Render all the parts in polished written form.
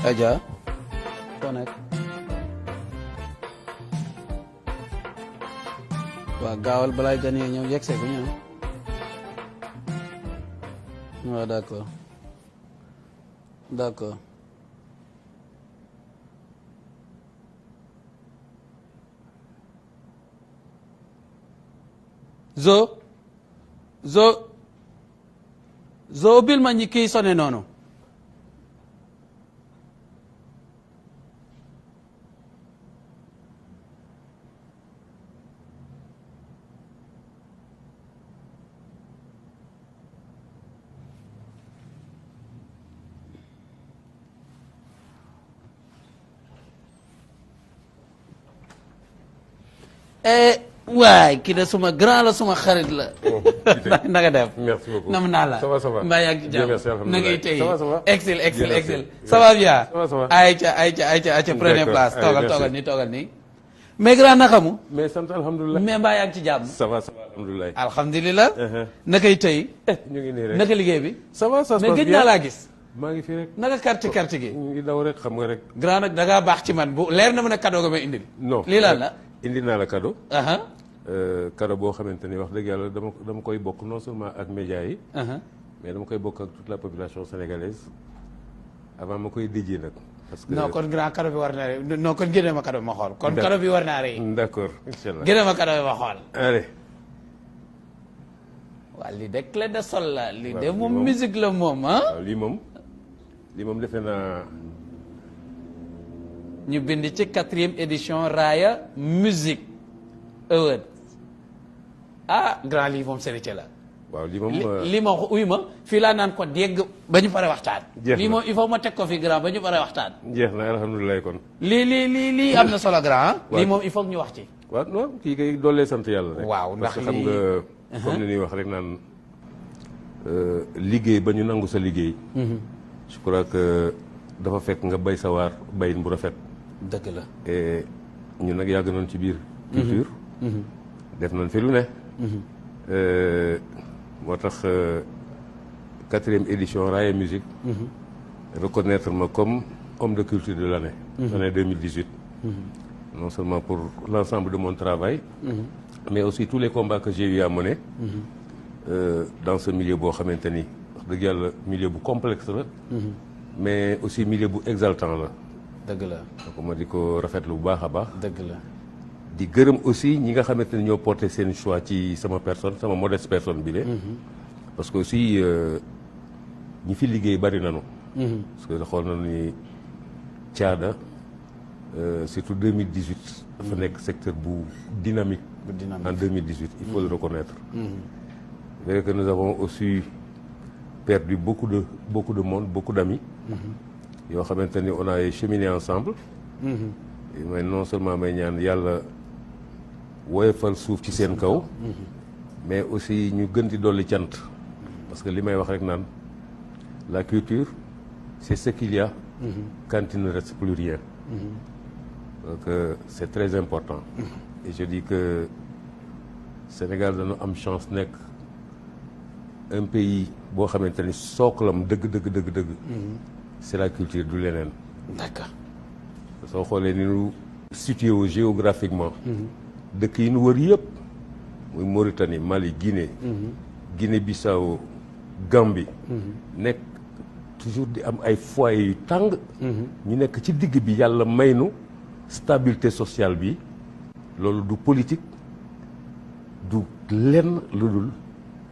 Adja foo nekk waaw gaawal balaay gan yi ñëw yegg see ko ñëw waaw d'accord d'accord zo bil ma ñi kii sone noonu waay kii de suma grand la suma xarit la. na nga def. merci beaucoup nam naa la. ça va ça va mbaa yaa ngi ci jàmm na ngay tey. ça va ça va excel excel excel. ça va bien. ça va ça va. ayca prenez place. D'accord. toogal nii. mais grand naka mu. mais sant alhamdulilah. mais mbaa yaa ngi ci jàmm. ça va alhamdulilah. alhamdulilah. Uh-huh. tey. ñu ngi nii rek naka liggéey bi. ça va ça se mais passe gëj bien naa laa gis. maa ngi fi rek. naka carte gi. ñu ngi daw rek xam nga rek. grand nag da ngaa baax ci man bu leer na ma ne cadeau nga may indil. non lii lan la. indi naa la cadeau. aha cadeau boo xamante ni wax dëgg yàlla dama koy bokk non seulement ak médias yi. aha mais dama koy bokk ak toute la population sénégalaise avant ma koy déjee nag. parce que non kon grand cadeau bi war naa rey non kon génne ma cadeau bi ma xool. kon cadeau bi war naa rey. d'accord incha allah génne ma cadeau bi ma xool. allez. waaw lii de clé de sol la. lii de waaw, moom moom. musique la moom ah. waaw lii moom defe naa. ñu bind ci 4e édition Raaya Music Award ah grand lii moom sérité la. waaw lii moom. lii ma uy ma fii laa naan ko dégg ba ñu pare waxtaan. jeex na lii moom il faut ma teg ko fi grand ba ñu pare waxtaan. jeex na alhamdulilah kon. lii am na solo grand ah. waaw lii moom il faut que ñu wax ci. waaw non kii kay doolee sant yàlla rek. waaw ndax parce que xam nga. comme ni ñuy wax rek naan liggéey ba ñu nangu sa liggéey. je crois que dafa fekk nga bay sa waar bayin bu rafet. dëgg la. et ñun nag yàgg nañ ci biir. culture. def nañ fi lu ne. moo tax 4e édition Raaya Musique. reconnaître ma comme homme de culture de l'année. l'année 2018. non seulement pour l'ensemble de mon travail. mais aussi tous les combats que j'ai eu à mener. dans ce milieu boo xamante ni wax dëgg yàlla milieu bu complexe la. mais aussi milieu bu exaltant la. dëgg la. donc ma di ko rafetlu bu baax a baax. dëgg la. di gërëm aussi ñi nga xamante ni ñoo porté seen choix ci sama personne sama modeste personne bi de. parce que aussi ñi fi liggéey bari nañu. parce que xool nañu ni caada surtout 2018. dafa nekk secteur bu dynamique. en 2018 il faut le reconnaître. C'est vrai que nous avons aussi perdu beaucoup de monde beaucoup d'amis. yoo xamante ni on a cheminé ensemble. mais non seulement may ñaan yàlla woyofal suuf ci seen kaw. mais aussi ñu gën di dolli cant. parce que li may wax rek naan la culture c'est ce qu'il y a. quand il ne reste plus rien. donc c'est très important. et je dis que Sénégal dañu am chance nekk un pays boo xamante ni sooklam dëgg. c'est la culture du leneen. d'accord. soo xoolee ni ñu situé wu géographiquement. dëkk yi nu wër yëpp muy Mauritanie Mali Guinée. Guinée-Bissau Gambie. nekk toujours di am ay foyers yu tàng. ñu nekk ci digg bi yàlla may nu stabilité sociale bi loolu du politique du lenn lu dul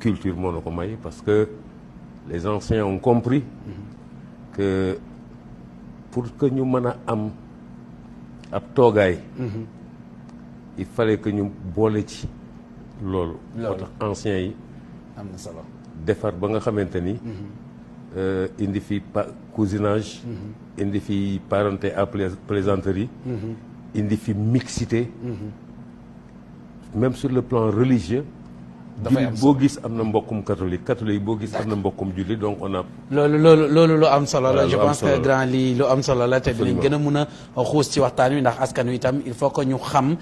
culture moo na ko may parce que les anciens ont compris que pour que ñu mën a am ab toogaay. il fallait que ñu boole ci loolu. moo tax anciens yi. am na solo. defar ba nga xamante ni. indi fi cousinage. indi fi parenté à plaisanterie. indi fi mixité. même sur le plan religieux. dafay am boo gis am na mbokkum catholique boo gis am na mbokkum jullit donc on a. loolu lu am solo la. je pense que la. grand lii lu am solo la te dinañ gën a mun a xuus ci waxtaan wi ndax askan wi itam il faut que ñu xam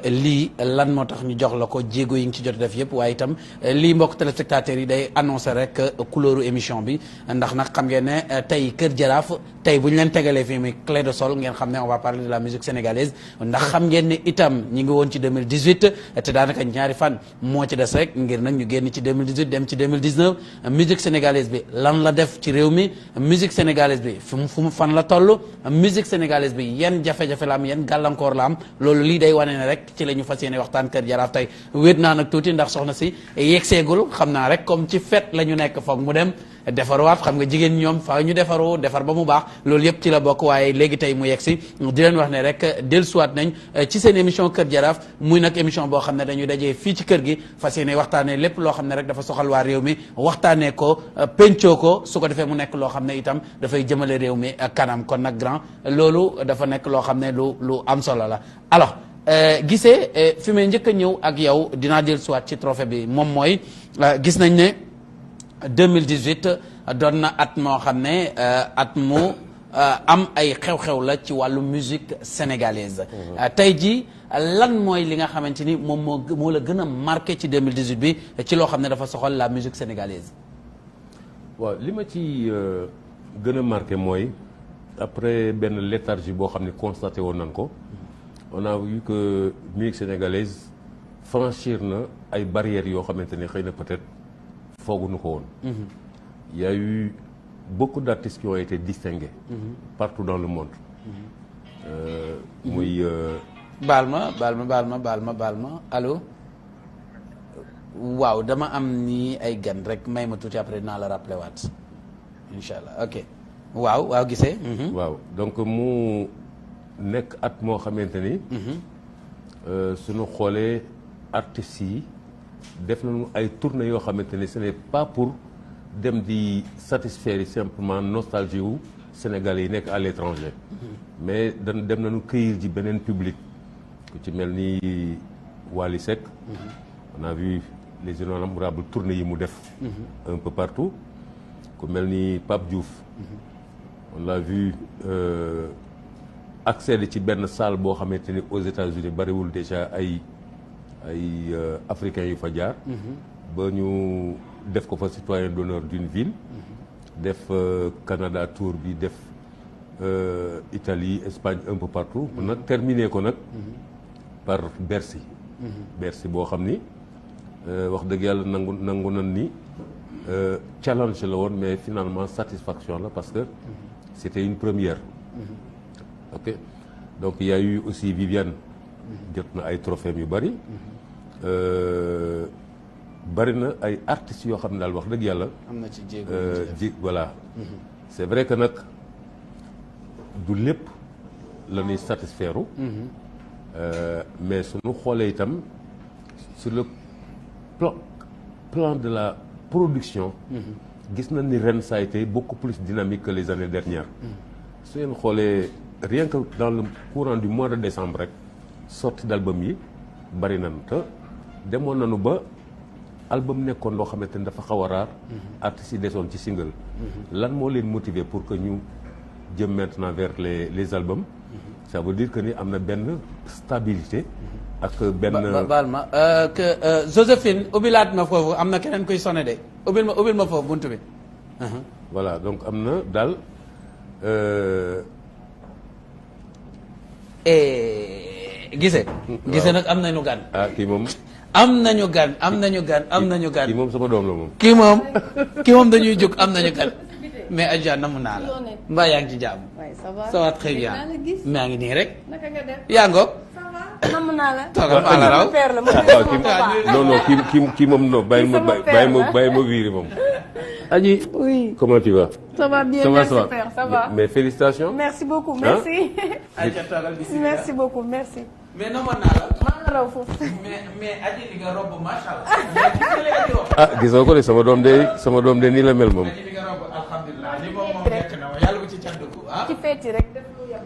lii lan moo tax ñu jox la ko jéego yi nga ci jot def yëpp waaye itam lii mbokk téléspectateurs yi day annoncé rek couleuru émission bi ndax nag xam ngeen ne tey Kër Jaraaf tey bu ñu leen tegalee fii muy clé de sol ngeen xam ne on va parler de la musique sénégalaise ndax xam ngeen ne itam ñi ngi woon ci 2018 te daanaka ñaari fan moo ci des rek ngir nag ñu génn ci 2018 dem ci 2019 musique sénégalaise bi lan la def ci réew mi musique sénégalaise bi fu mu fan la toll musique sénégalaise bi yan jafe-jafe la am yan gàllankoor la am loolu lii day wane ne rek ci la ñu fas yéene waxtaan Kër Jaraaf tey wéet naa nag tuuti ndax soxna si yegseegul xam naa rek comme ci fête la ñu nekk foog mu dem defaruwaat xam nga jigéen ñoom faaw ñu defaru defar ba mu baax loolu yëpp ci la bokk waaye léegi tey mu yegg si di leen wax ne rek dellusiwaat nañ ci seen émission Kër Jaraaf muy nag émission boo xam ne dañuy dajee fii ci kër gi fas yéene waxtaanee lépp loo xam ne rek dafa soxal waa réew mi waxtaanee ko pencoo ko su ko defee mu nekk loo xam ne itam dafay jëmale réew mi kanam kon nag grand loolu dafa nekk loo xam ne lu am solo la alors gisee fi may njëkk a ñëw ak yow dinaa dellusiwaat ci trophée bi moom mooy gis nañ ne 2018 doon na at moo xam ne at mu am ay xew-xew la ci wàllu musique sénégalaise tey jii lan mooy li nga xamante ni moom moo la gën a marqué ci 2018 bi ci loo xam ne dafa soxal la musique sénégalaise. waaw li ma ci gën a marqué mooy après benn léthargie boo xam ne constaté woon nañ ko on a vu que musique sénégalaise franchir na ay barrières yoo xamante ne xëy na peut-être fooguñu ko woon. Il y a eu beaucoup d'artistes qui ont été distingués partout dans le monde. muy. baal ma allo waaw dama am ni ay gan rek may ma tuuti après dinaa la rappelé waat incha allah ok waaw gisee. waaw donc mu nekk at moo xamante ni. suñu xoolee artistes yi def nañu ay tournées yoo xamante ni ce n'est pas pour dem di satisfaire simplement nostalgie wu Sénégalais yi nekk à l'étranger. mais dem nañu cueillir ji beneen public. ku ci mel ni Wally Seck. on a vu les innombrables tournées yi mu def. un peu partout. ku mel ni Pape Diouf. on l'a vu accéder ci benn salle boo xamante ni aux États-Unis bariwul déjà ay africains yu fa jaar. ba ñu def ko fa citoyen d'honneur d'une ville. def Canada tour bi def Italie Espagne un peu partout. nag terminé ko nag. par Bercy. Bercy boo xam ni wax dëgg yàlla nangu nan ni challenge la woon mais finalement satisfaction la parce que c'était une première. ok donc il y a eu aussi Viviane. jot na ay trophées yu bari. bari na ay artistes yoo xam ne daal wax dëgg yàlla. am na ci voilà. c'est vrai que nag du lépp la ñuy satisfaire. mais suñu xoolee itam sur le plan de la production. gis nañ ni ren ça a été beaucoup plus dynamique que les années dernières. su ngeen xoolee rien que dans le courant du mois de décembre rek sortie d'album yi bari nañ te demoon nañu ba album nekkoon loo xamante ni dafa xaw a raar. artistes yi desoon ci single. lan moo leen motiver pour que ñu jëm maintenant vers les albums. ça veut dire que ni am na benn stabilité. ak benn baal ma que Joséphine ubbilaat ma foofu am na keneen kuy sonné de ubbil ma foofu buntu bi. voilà donc am na daal. Gise nag am nañu gan. kii moom. am nañu gan. kii moom sama doom la moom. kii moom dañuy jóg am nañu gan. mais Adja namu naa la. mbaa yaa ngi ci jàmm. ça va très bien. maa ngi nii rek. naka nga def. yaa ngoog. namu naa la. toogal maa la raw. non kii moom non bàyyi ma wiiri moom. Adji. oui. comment tu vas. ça va bien merci père ça va. mais félicitations. merci beaucoup merci. Adja toogal bismillah. merci beaucoup merci. mais namoon naa la. maa la raw foofu. mais Adji li nga robb macha allah. gisoo ko de sama doom de nii la mel moom. Adji li nga robb alhamdulilah li moom nekk na ma yàlla bu ci candugu ah. ci feeti rek def lu yem.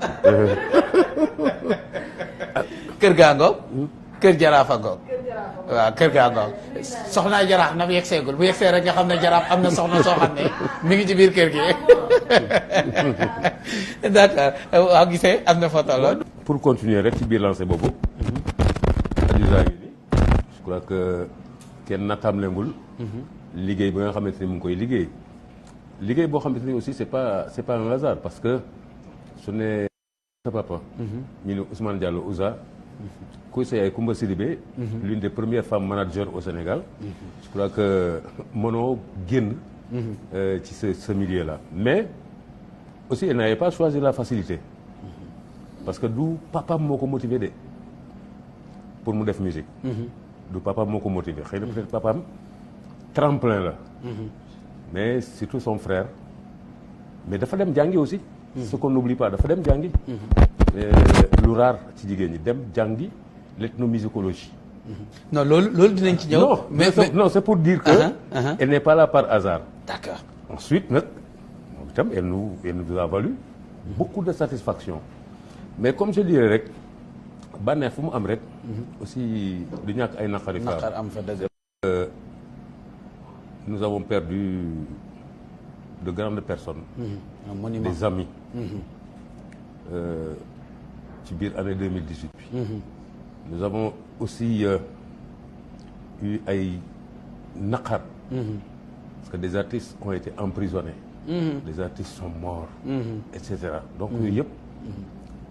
kër gaa ngoog. kër jaraafa ngoog. waaw kër gaa ngoog soxnaa jaraaf na yegg seegul bu yegg see rek nga xam ne jaraaf am na soxna soo xam ne mi ngi ci biir kër gi d'accord waaw gisee am na photo lool. pour continuer rek ci biir lancé boobu. Adiza ngi ni je crois que kenn nattamlengul liggéey bi nga xamante ni mu ngi koy liggéey liggéey boo xamante ni aussi c'est pas un hasard parce que su ne sa papa. ñu ne Ousmane Diallo Ouza. kuy sa yaay Koumba Sidibé. l'une des premières femmes managers au Sénégal. je crois que mënoo génn. ci ce milieu là mais aussi elle n'avait pas choisi la facilité. parce que du papaam moo ko motivé de pour mu def musique. du papaam moo ko motivé xëy na peut-être papaam tremplin la. mais surtout son frère. mais dafa dem jàngi aussi. ce qu'on n'oublie pas dafa dem jàngi. lu rare ci jigéen ñi dem jàngi l'ethnomusicologie. non loolu dinañ ci ñëw. non c'est pour dire que. elle n'est pas là par hasard. d'accord. ensuite nag moom itam elle nous a valu beaucoup de satisfaction. mais comme je dirais rek bànneex fu mu am rek. aussi du ñàkk ay naqari. naqar am fa dëgg. nous avons perdu de grandes personnes. un monument des amis. ci biir année 2018 bi. nous avons aussi eu ay naqar. parce que des artistes ont été emprisonnés. des artistes sont morts. et cetera donc yooyu yëpp.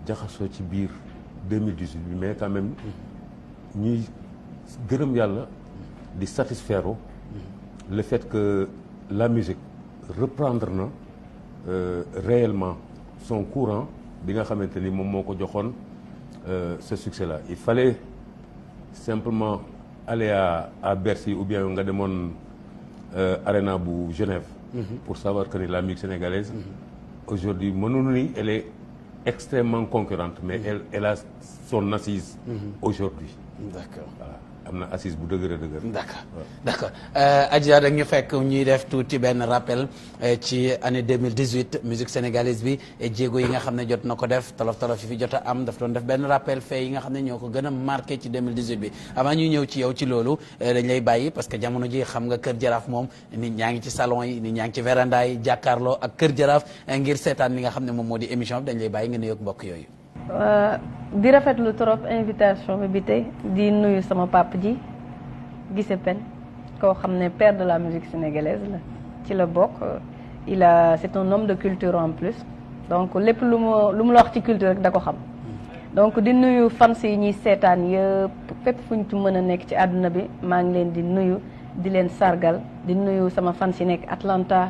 jaxasoo ci biir 2018 bi mais quand même ñuy gërëm yàlla di satisfaire le fait que la musique reprendre na réellement son courant bi nga xamante ni moom moo ko joxoon ce succès là il fallait simplement aller à Bercy ou bien nga demoon Arena bu Genève pour savoir que ni la musique sénégalaise aujourd'hui mënuñu ni elle est extrêmement concurrente mais elle a son assise aujourd'hui. d'accord. voilà am na assise bu dëgër a dëgër. d'accord Adja da ñu fekk ñuy def tuuti benn rappel ci année 2018 musique sénégalaise bi jéego yi nga xam ne jot na ko def tolof yi fi jot a am daf doon def benn rappel fait yi nga xam ne ñoo ko gën a marqué ci 2018 bi avant ñuy ñëw ci yow ci loolu dañ lay bàyyi parce que jamono ji xam nga Kër Jaraaf moom nit ñaa ngi ci salon yi nit ñaa ngi ci véranda yi jàkkaarloo ak Kër Jaraaf ngir seetaan li nga xam ne moom moo di émission bi dañ lay bàyyi nga nuyoog mbokk yooyu. di rafetlu trop invitation bi tey di nuyu sama papa ji Guissé Pène koo xam ne père de la musique sénégalaise la ci la bokk c'est un homme de culture en plus donc lépp lu mu la wax ci culture rek da ko xam donc di nuyu fans yi ñuy seetaan yëpp fépp fu ñu mën a nekk ci àdduna bi maa ngi leen di nuyu di leen sargal di nuyu sama fans yi nekk Atlanta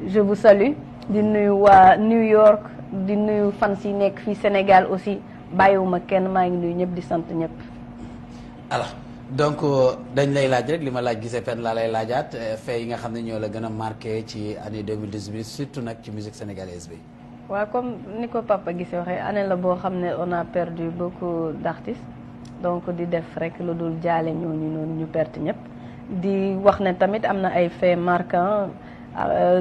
je vous salue di nuyu waa New York di nuyu fans yi nekk fii Sénégal aussi bàyyiwuma kenn maa ngi nuyu ñëpp di sant ñëpp. alors donc dañ lay laaj rek li ma laaj Guissé Pène laa lay laajaat fait yi nga xam ne ñoo la gën a marqué ci année 2018 surtout nag ci musique sénégalaise bi. waaw comme ni ko papa Guissé waxee année la boo xam ne on a perdu beaucoup d'artistes donc di def rek lu dul jaale ñooñu noonu ñu perte ñëpp di wax ne tamit am na ay faits marquants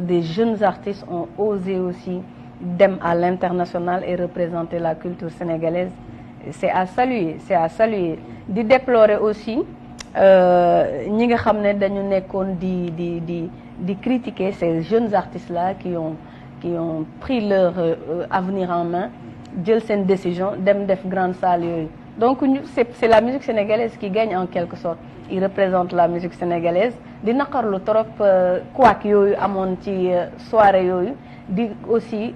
des jeunes artistes ont osé aussi. dem à l'international et représenter la culture sénégalaise c'est à saluer di déplorer aussi ñi nga xam ne dañu nekkoon di critiquer ces jeunes artistes là qui ont pris leur avenir en main jël seen décision dem def grande salle yooyu donc c'est la musique sénégalaise qui gagne en quelque sorte ils représentent la musique sénégalaise di naqarlu trop couac yooyu amoon ci soirée yooyu di aussi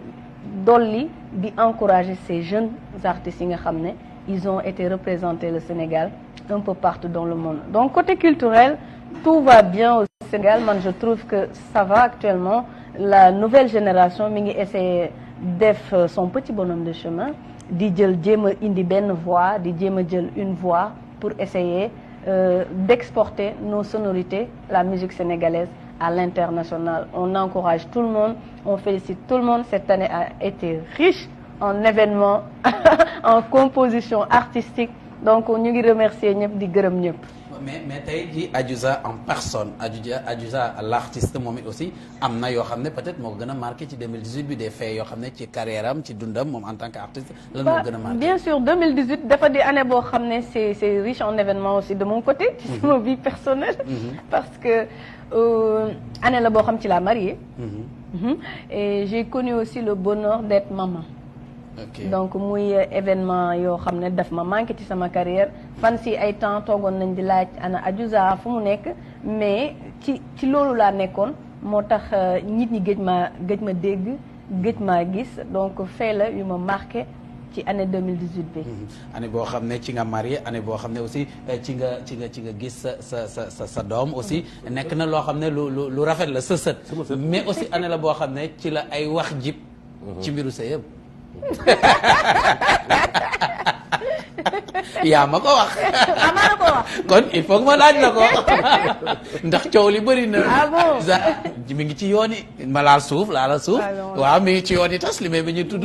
dolli di encourager ces jeunes artistes yi nga xam ne ils ont été représentés le Sénégal un peu partout dans le monde donc côté culturel tout va bien au Sénégal man je trouve que ça va actuellement la nouvelle génération mi ngi essayer def son petit bonhomme de chemin di jéem a indi benn voix di jéem a jël une voix pour essayer d'exporter nos sonorités la musique sénégalaise à l'international. On encourage tout le monde, on félicite tout le monde. Cette année a été riche en événements, en composition artistique. Donc ñu ngi remercier ñëpp di gërëm ñëpp. mais tey ji Adiouza en personne Adiouza l'artiste moom it aussi am na yoo xam ne peut-être moo ko gën a marqué ci 2018 bi des faits yoo xam ne ci carrière am ci dundam moom en tant qu'artiste lan moo gën a marqué. bien sûr 2018 dafa di année boo xam ne c'est riche en événements aussi de mon côté. ci sama vie personnelle. parce que année la boo xam ci la mariée. et j'ai connu aussi le bonheur d'être maman. Okay. donc muy événement yoo xam ne daf ma manqué ci sama carrière fan si ay temps toogoon nañ di laaj ana Adiouza fu mu nekk mais ci loolu laa nekkoon moo tax nit ñi gëj ma dégg gëj maa gis donc fee la yu ma marqué ci année 2018 bi. année boo xam ne ci nga marié année boo xam ne aussi ci nga gis sa doom aussi nekk na loo xam ne lu rafet la sa sët mais aussi année la boo xam ne ci la ay wax jib ci mbiru sa yëpp yaa ma ko wax. maa ko wax. kon il faut que ma laaj la ko ndax coow li bëri na. ah bon mi ngi ci yoon yi ma laal suuf laala suuf. waaw mi ngi ci yoon yi tas li may ba ñu tudd.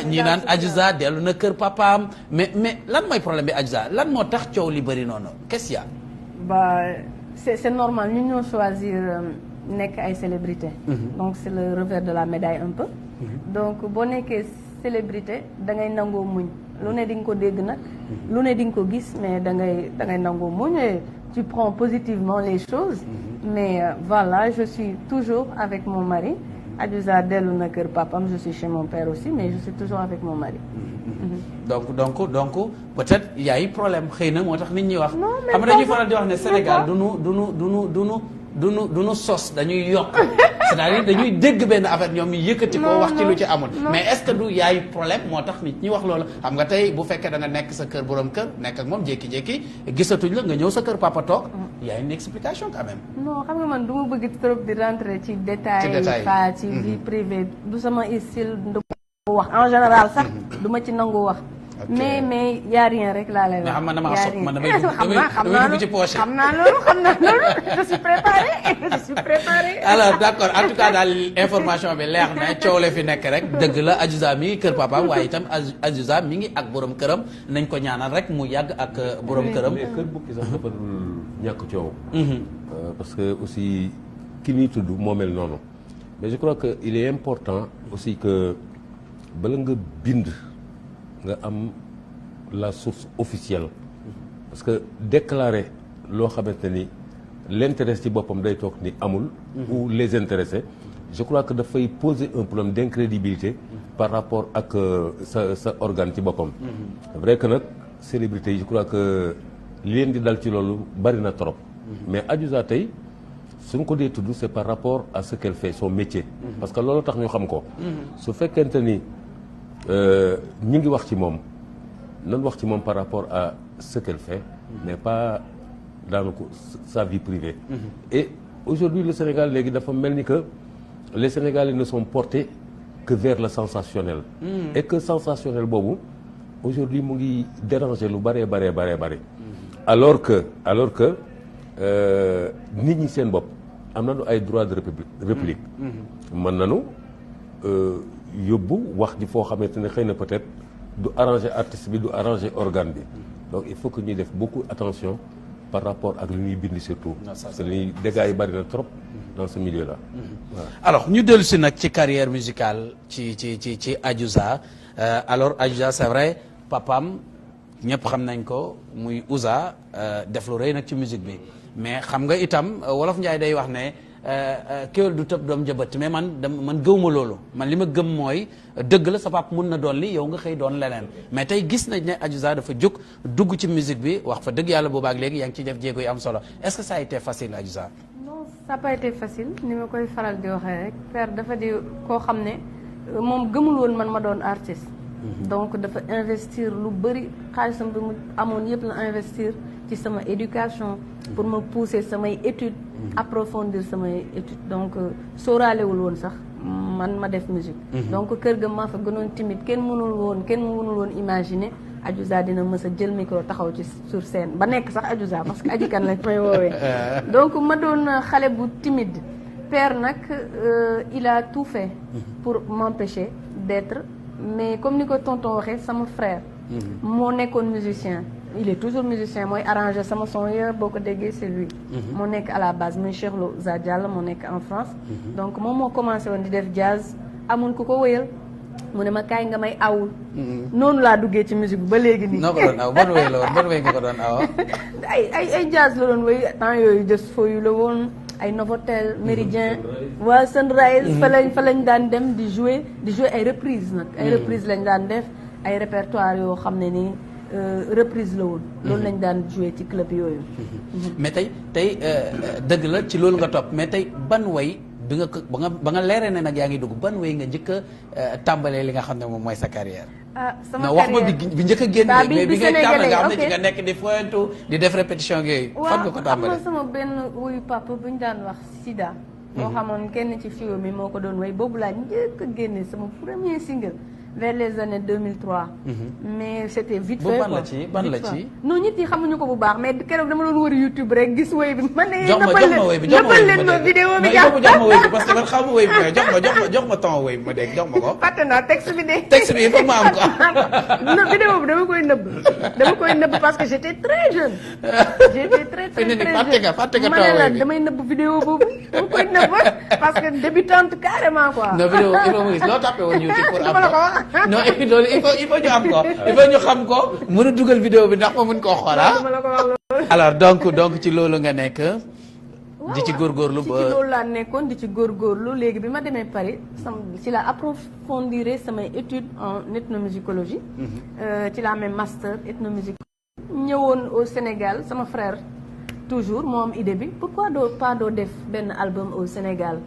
ñii naan Adiouza dellu na kër papaam mais lan mooy problème bi Adiouza lan moo tax coow li bëri noonu qu'est-ce qu'il y a. bah c'est normal ñu ñoo choisir nekk ay célébrité. donc c'est le revers de la médaille un peu. donc boo nekkee célébrité da ngay nangoo muñ. lu ne di nga ko dégg nag lu ne di nga ko gis mais da ngay nangoo muñ et tu prends positivement les choses mais voilà je suis toujours avec mon mari Adiouza dellu na kër papam je suis chez mon père aussi mais je suis toujours avec mon mari. donc peut-être y a eu problème xëy na moo tax nit ñi wax. xam nga dañuy faral di wax ne Sénégal du nu sos dañuy yokk c'est-à-dire dañuy dégg benn affaire ñoom ñu yëkkati ko wax ci lu ci amul mais est-ce que du yaay problème moo tax nit ñi wax loolu xam nga tey bu fekkee da nga nekk sa kër borom kër nekk ak moom jékki-jékki gisatuñ la nga ñëw sa kër papa toog y a une explication quand même. non xam nga man du ma bëgg trop di rentrer ci détails fa ci vie privée du sama style du ma wax en général sax du ma ci nangu wax. mais y a rien rek laa lay wax. mais man damay dugg ci poche. xam naa loolu je suis préparée. alors d'accord en tout cas daal information bi leer na coow la fi nekk rek dëgg la Adiouza mi ngi kër papaam waaye itam Adiouza mi ngi ak borom këram nañ ko ñaanal rek mu yàgg ak borom këram. mais kër bukki sax dafa ñàkk coow. parce que aussi ki ñuy tudd moo mel noonu mais je crois que il est important aussi que bala nga bind. nga am la source officielle parce que déclarer loo xamante ni l'intérêt ci boppam day toog ni amul ou les intéressés je crois que dafay poser un problème d'incrédibilité par rapport ak sa organe ci boppam c'est vrai que nag célébrité yi je crois que li leen di dal ci loolu bari na trop mais Adiouza tey suñ ko dee tudd c'est par rapport à ce qu'elle fait son métier parce que loolu tax ñu xam ko su fekkente ni ñu ngi wax ci moom nan wax ci moom par rapport à ce qu'elle fait mais pas dans sa vie privée et aujourd'hui le Sénégal léegi dafa mel ni que les Sénégalais ne sont portés que vers le sensationnel et que sensationnel boobu aujourd'hui mu ngi déranger lu bëree alors que nit ñi seen bopp am nañu ay droits de réplique mën nañu yóbbu wax ji foo xamante ne xëy na peut-être du arranger artiste bi du arranger organe bi donc il faut que ñuy def beaucoup attention par rapport ak li ñuy bind surtout parce que li dégâts yi bari na trop dans ce milieu là alors ñu dellu si nag ci carrière musicale ci Adiouza alors Adiouza c'est vrai papam ñëpp xam nañ ko muy Ouza def lu rëy nag ci musique bi mais xam nga itam wolof Njaay day wax ne kéwél du tëb doom jëbët mais man gëwma loolu man li ma gëm mooy dëgg la sa pap mun na doon li yow nga xëy doon leneen mais tey gis nañ ne Adiouza dafa jóg dugg ci musique bi wax fa dëgg yàlla boobaak léegi yaa ngi ciy def jéego yu am solo est-ce que ça a été facile Adiouza. non ça n'a pas été facile ni ma koy faral di waxee rek père dafa di koo xam ne moom gëmul woon man ma doon artiste. donc dafa investir lu bëri xaalisam bi mu amoon yëpp la investir ci sama éducation pour ma pousser samay études approfondir samay études donc sóoraalewul woon sax man ma def musique donc kër ga maa fa gënoon timide kenn mënul woon imaginer Adiouza dina mës a jël micro taxaw ci sur scène ba nekk sax Adiouza parce que aji kan lañ may woowee donc ma doon xale bu timide père nag il a tout fait pour m'empêcher d'être mais comme ni ko tonton waxee sama frère moo nekkoon musicien il est toujours musicien mooy arrangé sama son yëpp boo ko déggee c'est lui moo nekk à la base muy Cheikh Lo Zadial moo nekk en France donc moom moo commencé woon di def jazz amul ku ko wéyal mu ne ma kaay nga may awul noonu laa duggee ci musique bi ba léegi nii noo ko doon aw ban wéy la woon ban wéy nga ko doon aw ay jazz la doon wéy temps yooyu just for you la woon ay Novotel Méridien waa Sunrise fa lañ daan dem di jouer ay reprise nag ay reprise lañ daan def ay répertoire yoo xam ne nii reprise la woon loolu lañ daan jouer ci club yooyu mais tey dëgg la ci loolu nga topp mais tey ban way bi nga ko ba nga leeree ne nag yaa ngi dugg ban way nga njëkk a tàmbalee li nga xam ne moom mooy sa carrière. sama wax ma bi njëkk a génn mais bi ngay tàmbale nga xam ne ci ok. nga nekk di foyantu di def répétition yooyu. fan nga ko waaw am tàmbalee na sama benn wuyu papa bu ñu daan wax Sida. boo xamoon kenn ci fiwo mi moo ko doon way boobu laa njëkk a génne sama premier single vers les années 2003. mais c'était vite fait ban la ci ban la ci. non nit yi xamuñu ko bu baax mais keroog dama doon wër YouTube rek gis way bi man de. jox ma way bi jox ma way bi leen ma vidéo bi jox ma way bi parce que man xamu way bi jox ma temps way bi ma dégg jox ma ko. fàtte naa texte bi de. texte bi il faut ma am ko. non vidéo bi dama koy nëbb parce que j'étais très jeune. j'étais très jeune fàtte nga ma temps ne la way bi. damay nëbb vidéo boobu dama koy nëbb parce que débutante carrément quoi. non vidéo il faut mu gis loo tapé woon YouTube pour am dama la ko ko. wax. non et puis loolu il faut ñu am ko il faut ñu xam ko mën a dugal vidéo bi ndax ma mën koo xoolaa. dama la ko wax loolu. alors donc ci loolu nga nekk. di ci góorgóorlu ci ba loolu laa nekkoon di ci góorgóorlu léegi bi ma demee Paris ci la approfondir samay études en ethnomusicologie. ci la même master ethnomusicologie. ñëwoon au Sénégal sama frère toujours moo am idée bi pourquoi doo def benn album au Sénégal.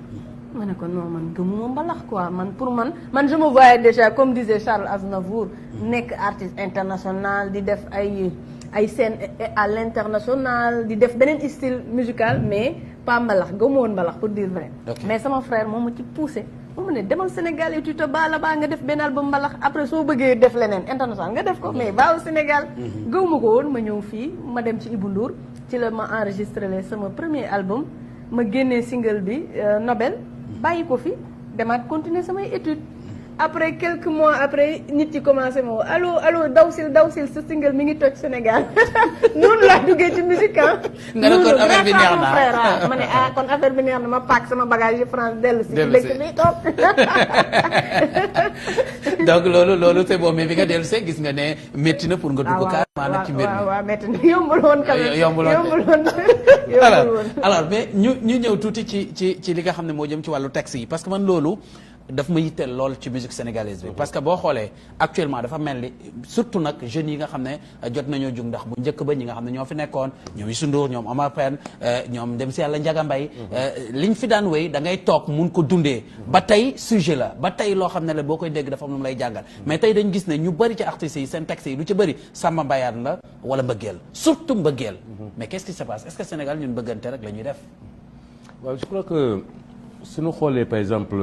ma ne ko non man gëmuma mbalax quoi pour man je me voyais déjà comme disait Charles Aznavour nekk artiste international di def ay scènes à l'international di def beneen style musical mais pas mbalax gëmuma woon mbalax pour dire vrai. Okay. mais sama frère moom ma ci poussé mu ne demal Sénégal et tu te bats là-bas nga def benn album mbalax après soo bëggee def leneen international nga def ko mais va au Sénégal. gëwuma ko woon ma ñëw fii ma dem ci Ibou Ndour ci la ma enregistré sama premier album ma génnee single bi Nobel. bàyyi ko fi demaat continuer samay études après quelques mois après nit yi commencé ma woo allo daw sil sa single mi ngi toj Sénégal noonu laa duggee ci musique ah. nga ne kon affaire bi neex na ma ne kon affaire bi neex na ma paak sama bagage yi France dellu si. dëkk bi toog. donc loolu c'est bon mais bi nga dellu see gis nga ne métti na pour nga dugg carrément nag ci mbir mi. waaw métti na yombul woon quand même yombul woon alors mais ñu ñëw tuuti ci li nga xam ne moo jëm ci wàllu texte yi parce que man loolu daf ma yitteel lool ci musique sénégalaise bi parce que boo xoolee actuellement dafa mel ni surtout nag jeunes yi nga xam ne jot nañoo jug ndax bu njëkk ba ñi nga xam ne ñoo fi nekkoon ñoom Youssou Ndour ñoom Omar Pène ñoom dem si yàlla Ndiaga Mbaye liñ fi daan wéy da ngay toog mun ko dundee ba tey sujet la ba tey loo xam ne la boo koy dégg dafa am lu mu lay jàngal mais tey dañ gis ne ñu bëri ci artistes yi seen texte yi lu ci bëri sàmba mbayaan la wala mbëggeel surtout mbëggeel mais qu'est-ce qui se passe est-ce que Sénégal ñun bëggante rek la ñuy def waaw je crois que suñu xoolee par exemple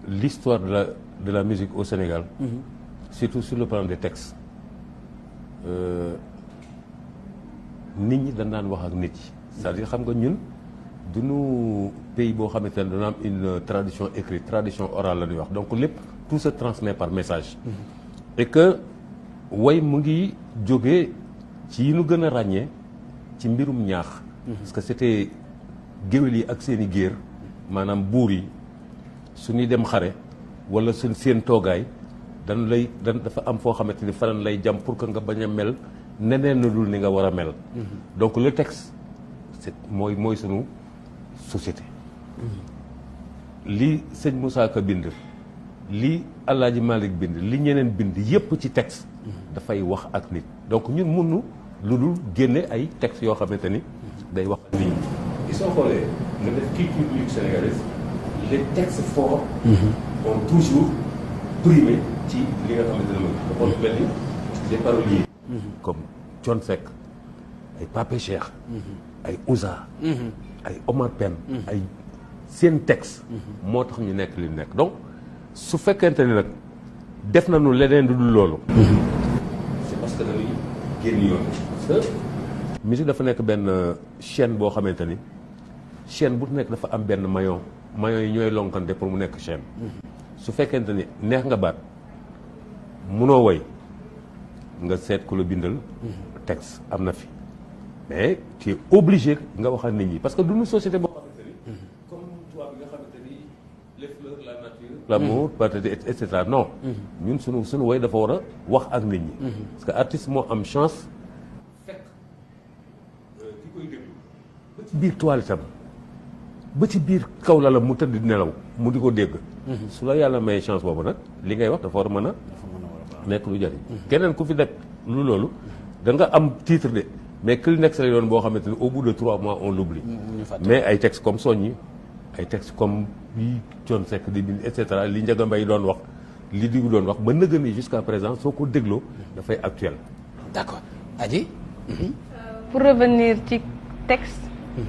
l'histoire de la musique au Sénégal surtout sur le plan des textes nit ñi dañ daan wax ak nit yi c'est-à-dire xam nga ñun duñu pays boo xamante ne dana am une tradition écrite tradition orale la ñuy wax donc lépp tout se transmet par message et que way mu ngi jógee ci yi nu gën a ràññee ci mbirum ñaax parce que c'était géwél yi ak seen i géer maanaam buur yi su ñuy dem xare wala suñ seen toogaay dafa am foo xamante ni fan lay jam pour que nga bañ a mel neneen na dul ni nga war a mel donc le texte c'est mooy sunu société li sëñ Moussa Ka bind li Alaaji Malick bind li ñeneen bind yépp ci texte dafay wax ak nit donc ñun mënu lu dul génne ay textes yoo xamante ni day wax ak nit ñi ils sont xoolee nga def culture publique sénégalaise les textes forts ont toujours primé ci li nga xamante ne moom dafa mel ni des paroliers comme Thione Seck ay Pape Cheikh ay Ouza ay Omar Pène ay seen texte moo tax ñu nekk li nekk donc su fekkente ni nag def nañu leneen du dul loolu c'est parce que dañuy génn yoon parce que musique dafa nekk benn chaîne boo xamante ni chaîne bu nekk dafa am benn maillon yi ñooy lonkante pour mu nekk chaîne su fekkente ni neex nga baat munoo woy nga seet ku la bindal texte am na fi mais tu es obligé nga wax ak nit ñi parce que duñu société boo xamante ni comme tubaab bi nga xamante ni les fleurs la nature l'amour peut-être et cetera non ñun suñu woy dafa war a wax ak nit ñi parce que artiste moo am chance fekk ki koy déglu ba ci biir toilette am ba ci biir kaw la mu tëdd nelaw mu di ko dégg su la yàlla may chance boobu nag li ngay wax dafa war a mën a nekk lu jariñ keneen ku fi nekk lu loolu da nga am titre de mais Kleenex lay doon boo xamante ni au bout de 3 mois on l'oublie. mais ay textes comme Soññi ay textes comme yi Thione Seck di bind et cetera li Ndiaga Mbaye doon wax li diw doon wax mën na gën a jusqu'à présent soo ko dégloo dafay actuel. d'accord Adji. pour revenir ci texte.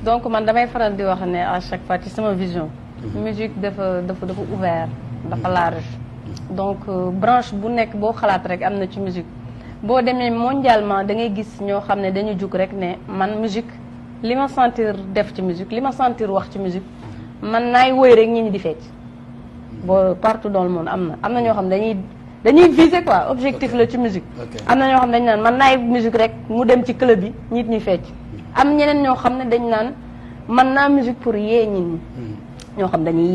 donc man damay faral di wax ne à chaque fois ci sama vision. musique dafa ouvert dafa large. donc branche bu nekk boo xalaat rek am na ci musique boo demee mondialement da ngay gis ñoo xam ne dañu jug rek ne man musique li ma sentir def ci musique li ma sentir wax ci musique man naay woy rek ñi di fecc boo partout dans le monde am na ñoo xam ne dañuy viser quoi objectif la ci musique am na ñoo xam ne dañu naan man naay musique rek mu dem ci club yi nit ñi fecc am ñeneen ñoo xam ne dañu naan man naa musique pour yee nit ñi ñoo xam dañuy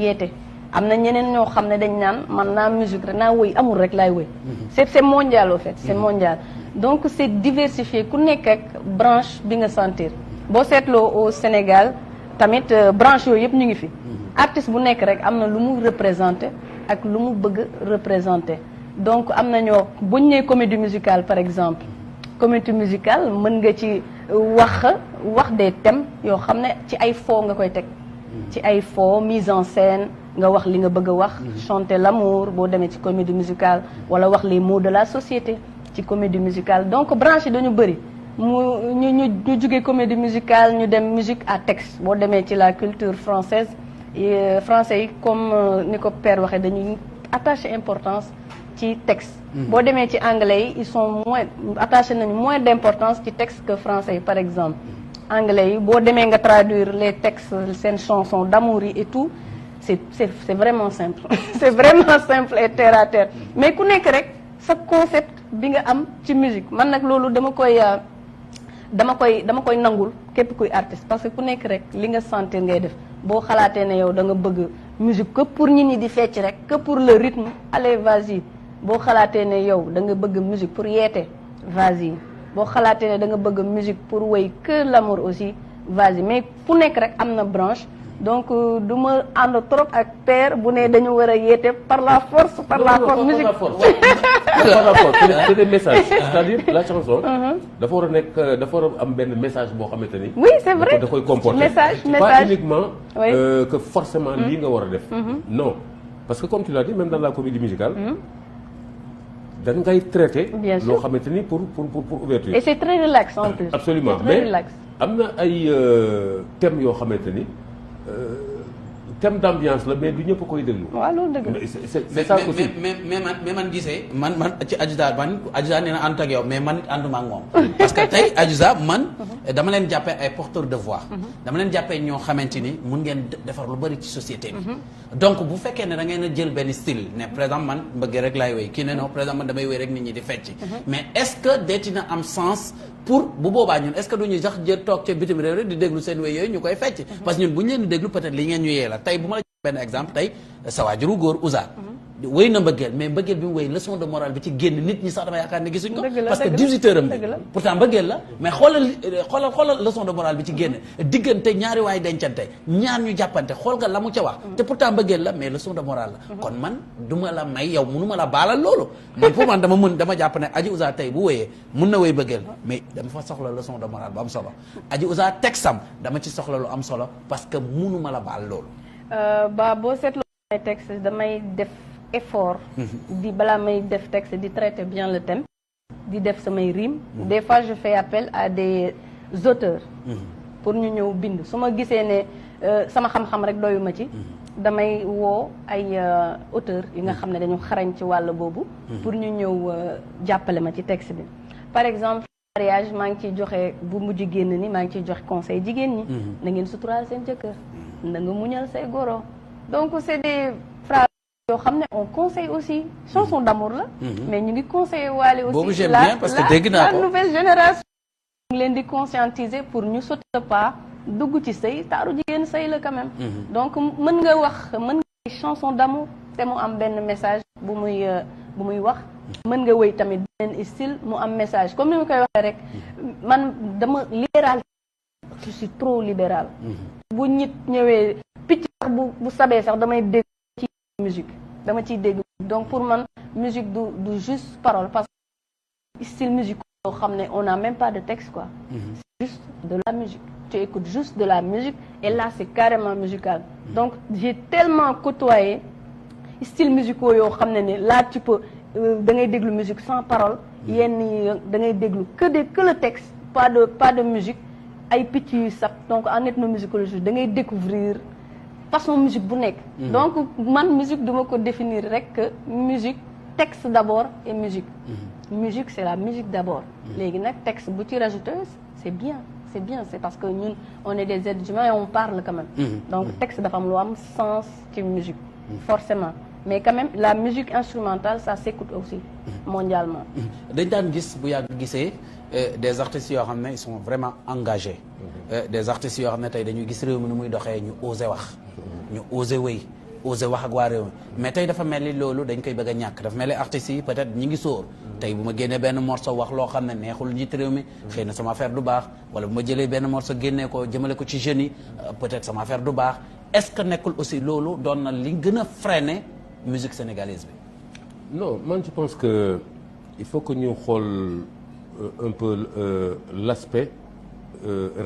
yeete am na ñeneen ñoo xam ne dañ naan man naa musique rek naa woy amul rek laay woy c'est mondial au fait c'est mondial donc c'est diversifié ku nekk ak branche bi nga sentir boo seetloo au Sénégal tamit branche yooyu yëpp ñu ngi fi artiste bu nekk rek am na lu mu représenté ak lu mu bëgg représenté donc am na ñoo buñ nee comédie musicale par exemple comédie musicale mën nga ci wax des thèmes yoo xam ne ci ay foo nga koy teg ci ay faux mise en scène nga wax li nga bëgg a wax chanter l'amour boo demee ci comédie musicale wala wax les mots de la société ci comédie musicale donc branche yi dañu bëri ñu jógee comédie musicale ñu dem musique à texte boo demee ci la culture française français yi comme ni ko père waxee dañuy attacher importance ci texte boo demee ci anglais yi ils sont moins attachés nañu moins d'importance ci texte que français yi par exemple anglais yi boo demee nga traduire les textes seen chansons d'amour yi et tout c'est vraiment simple c'est vraiment simple et terre à terre mais ku nekk rek sa concept bi nga am ci musique man nag loolu dama koy nangul képp kuy artiste parce que ku nekk rek li nga sentir ngay def boo xalaatee ne yow da nga bëgg musique que pour nit ñi di fecc rek que pour le rythme allez vas-y boo xalaatee ne yow da nga bëgg musique pour yeete vas-y boo xalaatee ne da nga bëgg musique pour woy que l'amour aussi vas-y mais ku nekk rek am na branche donc du ma ànd trop ak père bu ne dañu war a yeete par la force musique par la force c'est des messages c'est-à-dire la chanson dafa war a am benn message boo xamante ni oui c'est vrai da koy comporter message pas uniquement que forcément lii nga war a def non parce que comme tu l'as dit même dans la comédie musicale da ngay traiter loo xamante ni pour ouverture et c'est très relax en plus absolument mais am na ay thèmes yoo xamante ni thème d'ambiance la mais du ñëpp koy déglu. waaw loolu dëgg la c'est ça aussi mais man gisee man ci Adiouza nee na ànd ak yow mais man ànduma ak moom. parce que tey Adiouza man dama leen jàppee ay porteurs de voix. dama leen jàppee ñoo xamante ni mun ngeen defar lu bari ci société bi. donc bu fekkee ne da ngeen a jël benn style ne par exemple man mbëggee rek laay wéy kii ne non par exemple man damay wéy rek nit ñi di fecc. mais est-ce que deeti na am sens. pour bu boobaa ñun est-ce que duñu sax jël toog ca bitim réew rek di déglu seen wéy yooyu ñu koy fecc parce que ñun bu ñu leen di déglu peut-être li ngeen ñu yee la tey bu ma la jox benn exemple tey sa waajuru góor Ouza wéy na mbëggeel mais mbëggeel bi mu wéy leçon de morale bi ci génn nit ñi sax dama yaakaar ne gisuñ ko parce que 18 heures am la pourtant mbëggeel la mais xoolal leçon de morale bi ci génn diggante ñaari waay dencante ñaar ñu jàppante xool nga la mu ca wax te pourtant mbëggeel la mais leçon de morale la kon man duma la may yow mënuma la baalal loolu man pour man dama jàpp ne Adiouza tey bu wéyee mun na wéy mbëggeel mais dama fa soxla leçon de morale bu am solo Adiouza texam dama ci soxla lu am solo parce que mënuma la baal loolu ba boo seetloo may texte damay def effort di balaa may def texte di traiter bien le thème di def samay rimes des fois je fais appel à des auteurs pour ñu ñëw bind su ma gisee ne sama xam-xam rek doyuma ci damay woo ay auteurs yi nga xam ne dañu xarañ ci wàll boobu pour ñu ñëw jàppale ma ci texte bi par exemple mariage maa ngi ciy joxe bu mujj génn ni maa ngi ciy joxe conseil jigéen ñi na ngeen suturaal seen jëkkër na nga muñal say goro donc c'est des phrases yoo xam ne on conseille aussi chanson d'amour la mais ñu ngi conseiller waale aussi boobu j'aime bien parce que dégg naa ko la nouvelle génération ñu ngi leen di conscientiser pour ñu sauter le pas dugg ci sëy taaru jigéen sëy la quand même donc mën nga chanson d'amour te mu am benn message bu muy wax mën nga wéy tamit benn style mu am message comme ni ma koy waxee rek man dama libéral je suis trop libéral bu nit ñëwee picc sax bu sabee sax damay dégg ci musique dama ciy dégg donc pour man musique du juste parole parce que style musique yoo xam ne on n'a même pas de texte quoi. C'est juste de la musique. Tu écoutes juste de la musique et là c'est carrément musical. Donc j'ai tellement côtoyé style musicaux yoo xam ne là tu peux da ngay déglu musique sans parole yenn yi da ngay déglu que le texte pas de musique ay picc yu sap donc en ethnomusicologie da ngay découvrir façon musique bu nekk. Donc man musique duma ko définir rek que musique texte d'abord et musique. Musique c'est la musique d'abord. Léegi nag texte bu ci rajouté c'est bien. C'est parce que ñun on est des êtres humains et on parle quand même. Donc texte dafa am lu am sens ci musique. Forcément mais quand même la musique instrumentale ça s'écoute aussi mondialement. dañ daan gis bu yàgg gisee des artistes yoo xam ne ils sont vraiment engagés. Des artistes yoo xam ne tey dañuy gis réew mi nu muy doxee ñu osé wax. ñu osé wéy osé wax ak waa réew mi mais tey dafa mel ni loolu dañ koy bëgg a ñàkk dafa mel ni artistes yi peut-être ñi ngi sóor. tey bu ma génnee benn morceau wax loo xam ne neexul njiit réew mi xëy na sama affaire du baax wala bu ma jëlee benn morceau génnee ko jëmale ko ci jeunes yi peut-être sama affaire du baax est-ce que nekkul aussi loolu doon na li gën a freiner musique sénégalaise bi. Non man je pense que il faut que ñu xool un peu l'aspect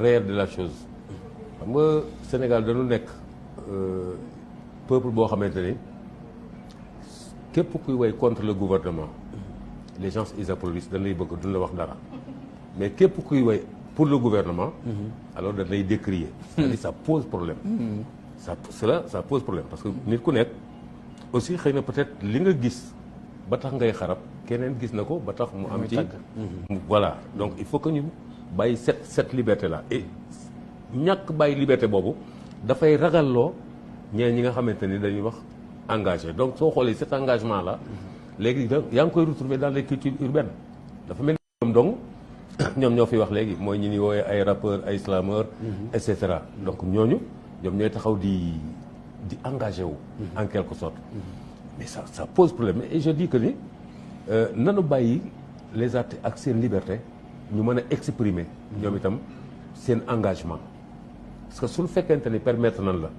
réel de la chose xam nga Sénégal dañu nekk peuple boo xamante ni képp kuy way contre le gouvernement les gens ils applaudissent dañ lay bëgg duñ la wax dara mais képp kuy way pour le gouvernement alors dañ lay décrier c'est-à-dire ça pose problème ça pose problème parce que nit ku nekk aussi xëy na peut-être li nga gis ba tax ngay xarab keneen gis na ko ba tax mu am ci voilà donc il faut que ñu bàyyi cette liberté là et ñàkk bàyyi liberté boobu dafay ragalloo ñi nga xamante ni dañuy wax engagé donc soo xoolee cet engagement là léegi yaa ngi koy retrouver dans les cultures urbaines dafa mel ni ñoom dong ñoom ñoo fi wax léegi mooy ñi ni woowee ay rappeurs ay slameurs et cetera donc ñooñu ñoom ñooy taxaw di engagé wu en quelque sorte mais ça pose problème et je dis que ni nanu bàyyi les artistes ak seen liberté ñu mën a exprimer ñoom itam seen engagement parce que suñu fekkente ni permettre nan la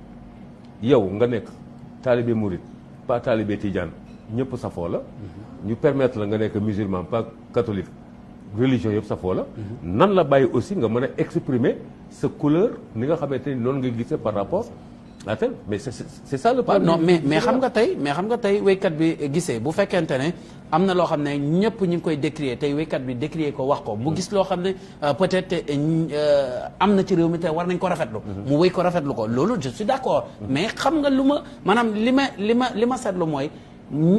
yow nga nekk talibé mouride pas talibé tidiane ñëpp safoo la ñu permettre la nga nekk musulman pas catholique religion yëpp safoo la nan la bàyyi aussi nga mën a exprimer sa couleur ni nga xamante ni noonu nga gisee par rapport à tel mais c'est ça le problème. non mais xam nga tey wéykat bi gisee bu fekkente ne am na loo xam ne ñëpp ñu ngi koy décrier tey wéykat bi décrier ko wax ko bu gis loo xam ne peut-être am na ci réew mi te war nañ ko rafetlu mu wéy ko rafetlu ko loolu je suis d'accord mais xam nga lu ma maanaam li ma seetlu mooy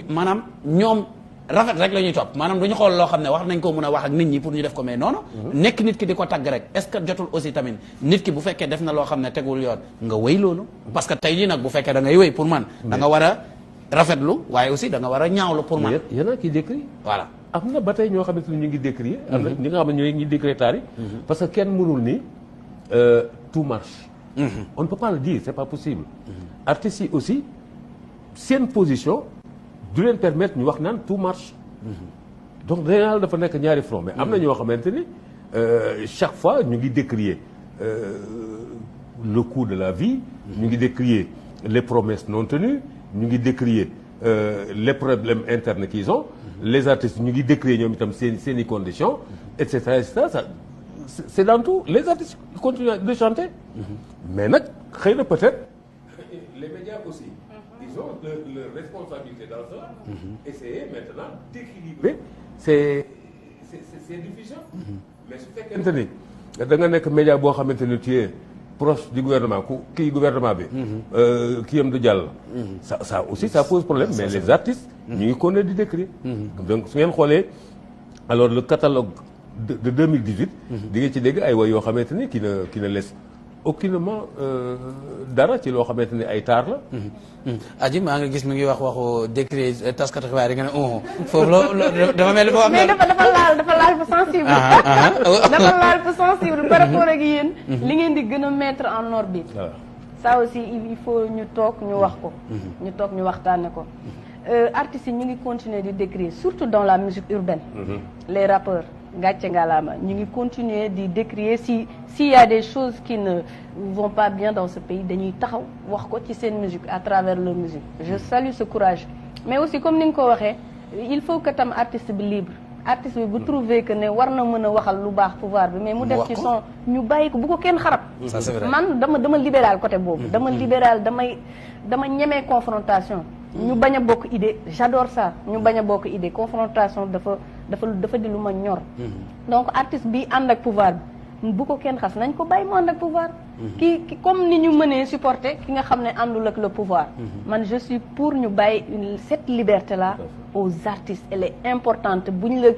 maanaam ñoom rafet rek la ñuy topp maanaam du ñu xool loo xam ne wax nañ ko mën a wax ak nit ñi pour ñu def ko mais noonu nekk nit ki di ko tagg rek est-ce que jotul aussi tamit nit ki bu fekkee def na loo xam ne tegul yoon nga wéy loolu parce que tey jii nag bu fekkee da ngay wéy pour man da nga war a rafetlu waaye aussi da nga war a ñaawlu pour man y'en a qui décrit voilà am na ba tey ñoo xamante ni ñu ngi décrier am na ñi nga xam ne ñooy ñi décrier taar yi parce que kenn mënul ni tout marche on ne peut pas le dire c'est pas possible artistes yi aussi seen position du leen permettre ñu wax naan tout marche donc dañu dafa nekk ñaari front mais am na ñoo xamante ni chaque fois ñu ngi décrier le coût de la vie ñu ngi décrier les promesses non tenues ñu ngi décrier les problèmes internes qu'ils ont les artistes ñu ngi décrier ñoom itam seen i conditions et cetera ça c'est dans tout les artistes continuent de chanter mais nag xëy na peut-être les médias aussi ils ont leur responsabilité dans cela essayer maintenant d'équilibrer ces diffusions mais su fekkente ni da nga nekk média boo xamante ni tu es proche du gouvernement kii gouvernement bi kii yam du jàll ça aussi ça pose problème mais les artistes ñu ngi continuer di décrire donc su ngeen xoolee alors le catalogue de 2018 di nga ci dégg ay woy yoo xamante ni qui ne laisse aucunement dara ci loo xamante ni ay taar la. Adji maa ngi gis mi ngi wax waxu décret taskatu xibaar yi nga ne foofu la dafa mel ni ko wax. mais dafa laal fu sensible. dafa laal fu sensible par rapport ak yéen. li ngeen di gën a mettre en orbite. ça aussi il faut ñu toog ñu wax ko. ñu toog ñu waxtaane ko. artistes yi ñu ngi continuer di décrire surtout dans la musique urbaine. les rappeurs. gàcce ngalaama ñu ngi continuer di décrier s'il y a des choses qui ne vont pas bien dans ce pays dañuy taxaw wax ko ci seen musique à travers leur musique je salue ce courage mais aussi comme ni nga ko waxee il faut que tam artiste bi libre artiste bi bu trouver que ne war na mën a waxal lu baax pouvoir bi mais mu def ci son ñu bàyyi ko bu ko kenn xarab. Ça c'est vrai. man dama libéral côté boobu. dama libéral dama ñemee confrontation. ñu bañ a bokk idée j'adore ça ñu bañ a bokk idée confrontation dafa di lu ma ñor. donc artiste bi ànd ak pouvoir bi bu ko kenn xas nañ ko bàyyi mu ànd ak pouvoir. ki comme ni ñu mënee supporter ki nga xam ne àndul ak le pouvoir. man je suis pour ñu bàyyi cette liberté là aux artistes elle est importante bu ñu la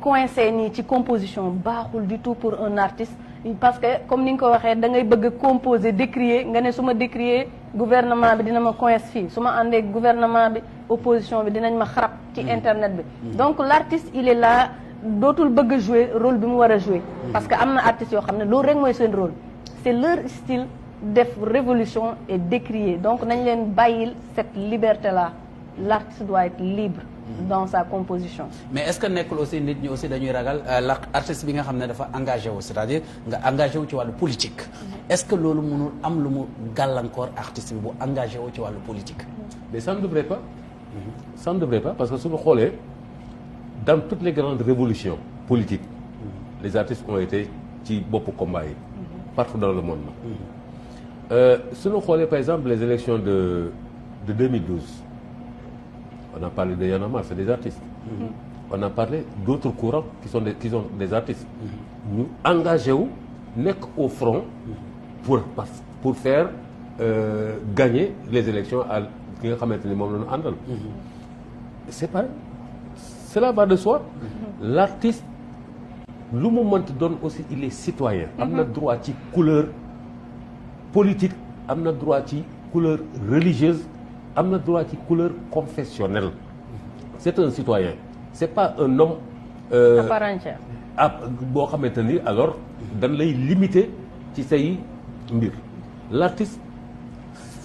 coincé nii ci composition baaxul du tout pour un artiste. parce que comme ni nga ko waxee da ngay bëgg a composer décrier nga ne su ma décrier gouvernement bi dina ma coince fii su ma àndee gouvernement bi opposition bi dinañ ma xarab ci internet bi donc l'artiste il est là dootul bëgg a jouer rôle bi mu war a jouer parce que am na artistes yoo xam ne loolu rek mooy seen rôle c'est leur style def révolution et décrier donc nañ leen bàyyil cette liberté là l'artiste doit être libre dans sa composition. mais est-ce que nekkul aussi nit ñi aussi dañuy ragal l'artiste bi nga xam ne dafa engagé wu c'est-à-dire nga engagé wu ci wàllu politique. est-ce que loolu mënul am lu mu gàllankoor artiste bi bu engagé wu ci wàllu politique. mais ça ne devrait pas. ça ne devrait pas parce que suñu xoolee dans toutes les grandes révolutions politiques les artistes ont été ci boppu combat yi partout dans le monde suñu xoolee par exemple les élections de 2012 on a parlé de Y'en a marre, c'est des artistes. On a parlé d'autres courants qui sont des artistes. ñu engagé wu nekk au front pour faire gagner les élections à ki nga xamante ni moom la ñu àndal. c'est pas cela va de soi. l'artiste lu mu mënti doon aussi il est citoyen. am na droit ci couleur politique am na droit ci couleur religieuse. am na droit ci couleur confessionnelle c'est un citoyen c'est pas un homme à part entière boo xamante ni alors dañ lay limiter ci say mbir l'artiste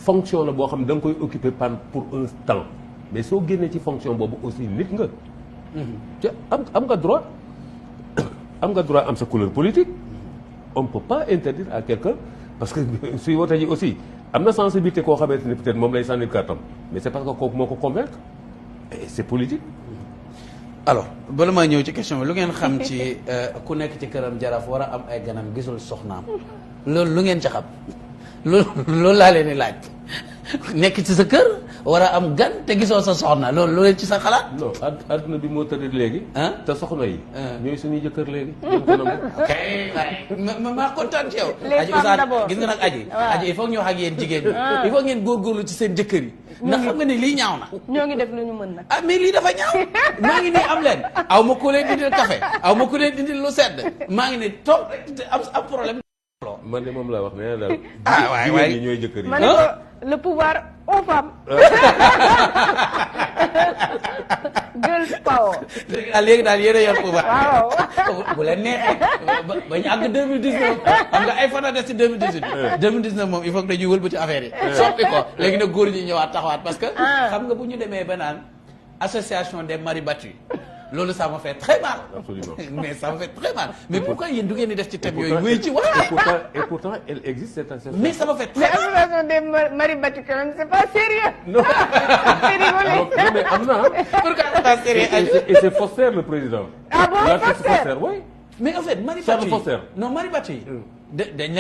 fonction la boo xam ne da nga koy occuper pour un temps mais soo génnee ci fonction boobu aussi nit nga te am nga droit am sa couleur politique on ne peut pas interdire à quelqu'un parce que suy wote ji aussi am na sensibilité koo xamante ni peut-être moom lay sànni kàttam mais c'est parce que kooku moo ko convaincre et c'est politique. alors bala maa ñëw ci question bi lu ngeen xam ci ku nekk ci këram jaraaf war a am ay ganam gisul soxnaam loolu lu ngeen ci xam loolu laa leen di laaj nekk ci sa kër war a am gan te gisoo sa soxna loolu leen ci sa xalaat. non adduna bi moo tëddee léegi. te soxna yi. ñooy suñuy jëkkër léegi. ok maa kontaan ci yow. les femmes d'abord gis nga nag aji il faut ñu wax ak yéen jigéen ñi. il faut ngeen góorgóorlu ci seen jëkkër yi. ndax xam nga ni lii ñaaw na. ñoo ngi def lu ñu mën nag. ah mais lii dafa ñaaw maa ngi nii am leen aw ma ku leen dindil café aw ma ku leen dindil lu sedd maa ngi ne toog am problème. man de moom laa wax nee na daal. waay jigéen ñi ñooy jëkkër yi. ma ne ko le pouvoir aux femmes. girls power. léegi daal yéen a yor pouvoir. waaw. bu leen neexee ba ñu àgg 2019 xam nga ay fan a des ci 2018. 2019 moom il faut que dañuy wëlbati affaire yi. soppi ko léegi nag góor ñi ñëwaat taxawaat parce que. xam nga bu ñu demee ba naan association des maris battus. loolu ça m'a fait très mal. Absolument. mais ça m'a fait très mal mais pourquoi yéen du ngeen di def ci thème yooyu wéy ci wax. et pourtant elle existe cette association. mais ça m'a fait mais très mal. association des maris battus quand même c'est pas sérieux. non c'est rigolé. non mais am na pourquoi c'est pas sérieux et c'est Foster le président. Ah bon, l'artiste Foster? Foster oui. mais en fait mari Charles battu Foster. yi non mari battu yi dañ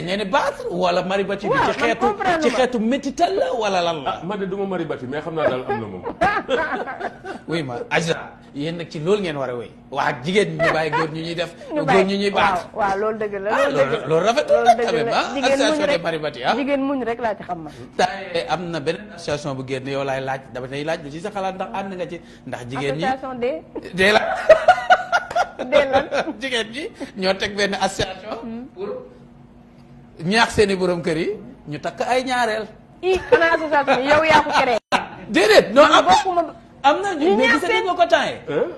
leen di battre wala mari battu bi waaw, ci man xeetu comprendre ci ma. xeetu métital la wala lan la. ah man de du ma mari bati mais xam naa daal am na moom. oui ma Aïssa yéen nag ci loolu ngeen war a wéy waa jigéen ñi bàyyi góor ñu ñuy def. ñu góor ñu ñuy baax. waaw loolu dëgg la ah loolu dëgg la loolu rafetul loolu nag dëgg quand même la ah jigéen muñ association des rek maribati ah. jigéen muñ rek laa ci xam ma. tey am na beneen association bu génn yow laay laaj dama tey laaj lu ci sa xalaat ndax ànd nga ci ndax jigéen ñi association des dee la lan jigéen ñi ñoo teg benn association pour ñaax seeni borom kër yi ñu takk ay ñaareel. i xanaa association yow yaa ko créé. déedéet non am bokkuma am na ñu ñu mais ñaax gis nga ko temps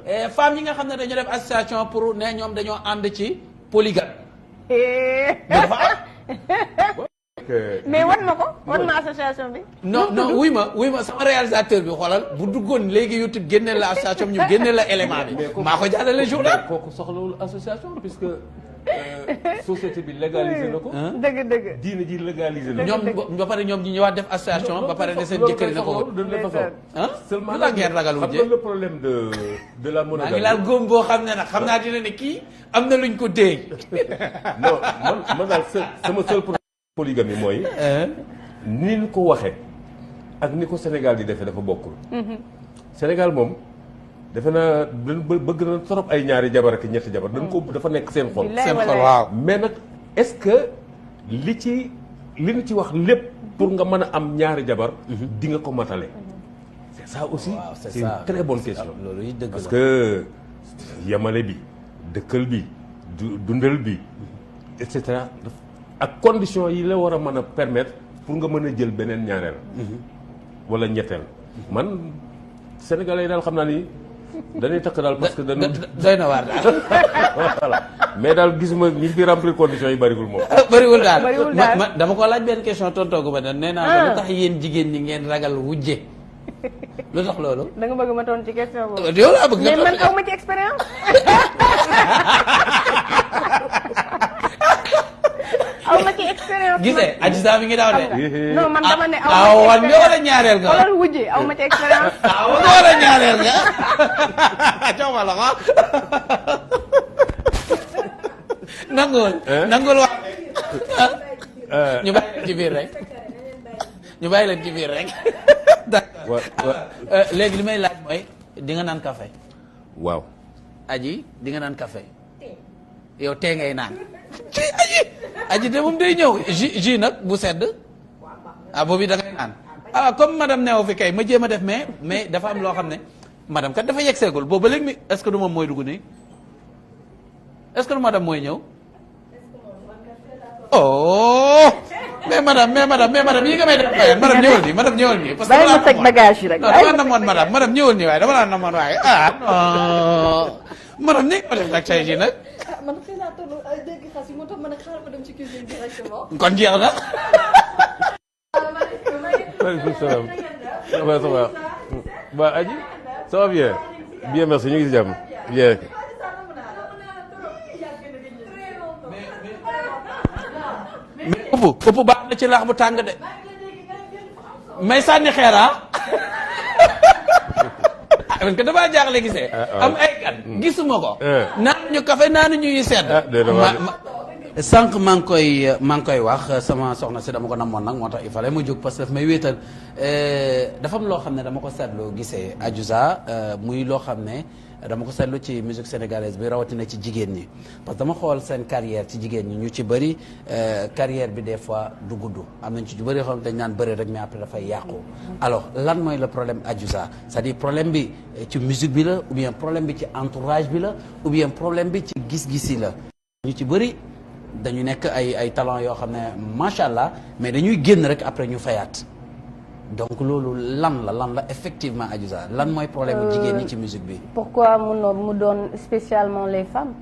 yi femmes yi nga xam ne dañoo def association pour ne ñoom dañoo ànd ci polygame. dafa am. mais wan ma association bi. non non wuy ma sama réalisateur bi xoolal bu duggoon léegi YouTube génneel la association bi ñu génneel la élément bi. maa ko jàllale journal. kooku soxlawul association puisque société bi légalisé na ko. dëgg. diine ji légalisé na ko. ñoom ba pare ñoom ñu ñëwaat def association ba pare ne seen jëkkër yi na ko wut. de toute façon. seulement la ngeen ragal xam wujje nga le problème de la monogamie. maa ngi laal góom boo xam ne nag xam naa dina ne kii am na luñ ko déey. non man daal sama seul problème polygamie mooy. ni ñu ko waxee ak ni ko Sénégal di defee dafa bokkul. Sénégal moom defe naa bëgg na trop ay ñaari jabar ak ñetti jabar dañ ko dafa nekk seen xol. seen xol waaw. mais nag est-ce que li ñu ci wax lépp pour nga mën a am ñaari jabar. di nga ko matale. c'est ça aussi. waaw c'est une très bonne question. loolu yi dëgg parce que yamale bi dëkkal bi dundal bi et cetera ak conditions yi la war a mën a permettre pour nga mën a jël beneen ñaareel. wala ñetteel. man sénégalais yi daal xam naa ni dañuy takk daal parce que dañu. doy na waar daal. voilà mais daal gisuma ñi fi remplir conditions yi bariwul moom. bëriwul daal Bëriwul daal. ma dama ko laaj benn question tontoogu ba nee naa ko lu tax yéen jigéen ñi ngeen ragal wujje lu tax loolu. da nga bëgg ma tontu ci question boobu. yow laa bëgg nga mais man aw ma ci expérience. aw ma ci expérience. gisee Adja mi ngi daaw de. non man dama ne aw aw ma wan ci nga wala expérience. ñaareel nga. xoolal wujje aw ma ci expérience. aw nga wala ñaareel nga. jox ma la ko. nangul nangul wax. ñu bàyyi leen ci biir rek. ñu bàyyi leen ci biir rek. d'accord léegi li may laaj mooy di nga naan café. waaw. aji di nga naan café. yow tee ngay naan. ci aji de moom day ñëw jus nag bu sedd. ah boobu da ngay naan. ah comme madame neew fi kay ma jéem a def mais dafa am loo xam ne madame kat dafa yegg seegul boobu ba léegi mi est-ce que du moom mooy dugg nii est-ce que du madame mooy ñëw. oh mais madame yi nga may def madame ñëwal nii madame ñëwal nii. parce que bàyyi ma teg bagage yi rek. non dama namoon madame ñëwal nii waaye dama la namoon waaye ah non madame ni nga ma def nag tey jii nag. man xëy naa toll ay dégg xas yi moo tax ma ne xaaral ma dem ci cuisine directement. kon jeex na. maaleykum salaam. ça va ça va. ba Adji. ça va bien. bien merci ñu ngi si jàmm. bien. mais ëpp baax na ci laax bu tàng de. may sànni xeera parce que damaa jaaxle gisee. am ay gan gisuma ko. naan ñu café naan ñu yu sedd. sànq maa ngi koy wax sama soxna si dama ko namoon nag moo tax il fallait ma jóg parce que daf may wéetal dafa am loo xam ne dama ko seetlu gisee Adiouza muy loo xam ne dama ko seetlu ci musique sénégalaise bi rawatina ci jigéen ñi parce que dama xool seen carrière ci jigéen ñi ñu ci bëri carrière bi des fois du gudd am nañ ci ñu bëri xam dañ naan bëri rek mais après dafay yàqu. alors lan mooy le problème Adiouza c'est-à-dire problème bi ci musique bi la ou bien problème bi ci entourage bi la ou bien problème bi ci gis-gisi la ñu ci bëri. dañu nekk ay talent yoo xam ne macha allah mais dañuy génn rek après ñu fayaat donc loolu lan la effectivement Adiouza lan mooy problème bu jigéen ñi ci musique bi. pourquoi mu doon spécialement les femmes.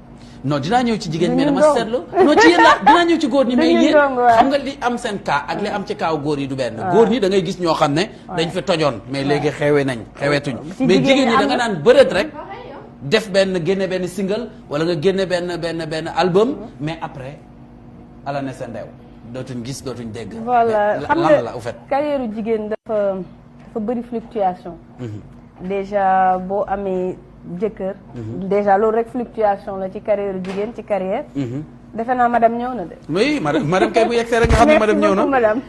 non dinaa ñëw ci jigéen mais dama seetlu non ci yéen la dinaa ñëw ci góor ñi mais yéen xam nga li am seen cas ak li am ci kaaw góor yi du benn. góor ñi da ngay gis ñoo xam ne. dañ fi tojoon mais léegi xewetuñ mais jigéen ñi da nga naan bërët rek. def génne benn single wala nga génne benn album mais après ala ne sa ndew dootuñ gis dootuñ dégg. voilà xam lan la au fait. carrière jigéen dafa bëri fluctuation. déjà boo amee jëkkër. déjà loolu rek fluctuation la ci carrière jigéen ci carrière. defe naa madame ñëw na de. oui madame kay bu yegsee rek nga xam ne madame ñëw na. madame.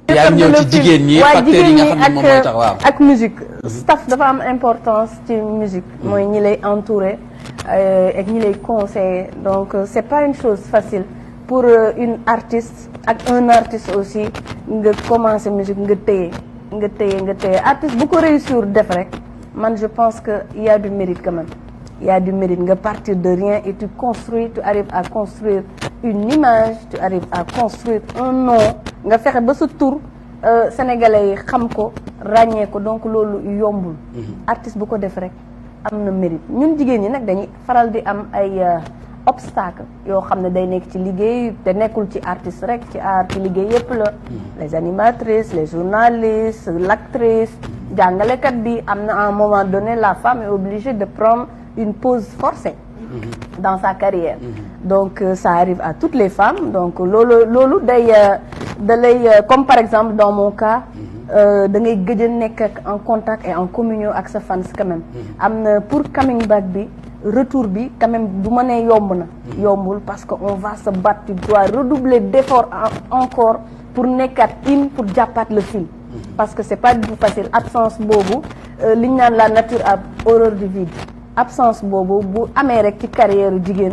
yaa ñëw ci jigéen ñi facteurs yi nga xam ne moom mooy tax waaw ak musique staff dafa am importance ci musique mooy ñi lay entouré ak ñi lay conseiller donc c'est pas une chose facile pour une artiste ak un artiste aussi nga commencer musique nga téye artiste bu ko réussir def rek man je pense que il y a du mérite quand même il y a du mérite nga partir de rien et tu arrives à construire une image tu arrives à construire un nom nga fexe ba sa tur sénégalais yi xam ko ràññee ko donc loolu yombul. artiste bu ko def rek am na mérite ñun jigéen ñi nag dañuy faral di am ay obstacle yoo xam ne day nekk ci liggéey te nekkul ci artiste rek ci art ci liggéey yépp la. les animatrices les journalistes l'actrice jàngalekat bi am na à un moment donné la femme est obligée de prendre une pause forcée. dans sa carrière. Donc ça arrive à toutes les femmes donc loolu day da lay comme par exemple dans mon cas da ngay gëj a nekk ak en contact et en communion ak sa fans quand même. am na pour coming back bi retour bi quand même du ma nee yomb na. yombul parce que on va se battre, tu dois redoubler d'efforts encore pour nekkaat pour jàppaat le fil. parce que c'est pas du tout facile absence boobu li ñu naan la nature a horreur du vide. absence boobu bu amee rek ci carrière jigéen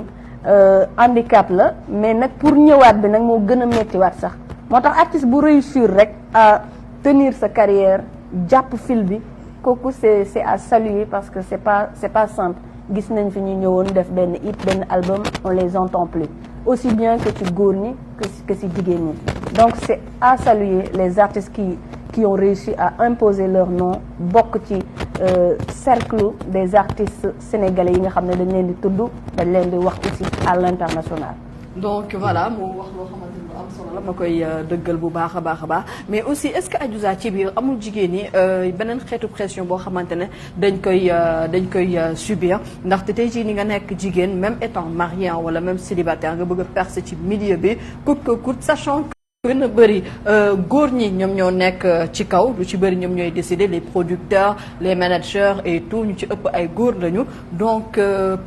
handicap la mais nag pour ñëwaat bi nag moo gën a méttiwaat sax moo tax artiste bu réussir rek à tenir sa carrière jàpp fil bi kooku c'est à saluer parce que c'est pas simple gis nañ fi ñu ñëwoon def benn hit benn album on les entend plus aussi bien que ci góor ñi que ci jigéen ñi donc c'est à saluer les artistes qui ont réussi à imposer leur nom bokk ci cercle des artistes sénégalais yi nga xam ne dañ leen di tudd dañ leen di wax aussi à l'international. donc voilà mu wax loo xamante ni lu am solo la ma koy dëggal bu baax a baax a baax mais aussi est-ce que Adiouza ci biir amul jigéen ñi beneen xeetu pression boo xamante ne dañ koy subir ndaxte tey jii ni nga nekk jigéen même étant marié wala même célibataire nga bëgg a percer ci milieu bi coûte que coûte sachant que gën a bëri góor ñi ñoom ñoo nekk ci kaw lu ci bëri ñoom ñooy décider les producteurs les managers et tout ñu ci ëpp ay góor lañu donc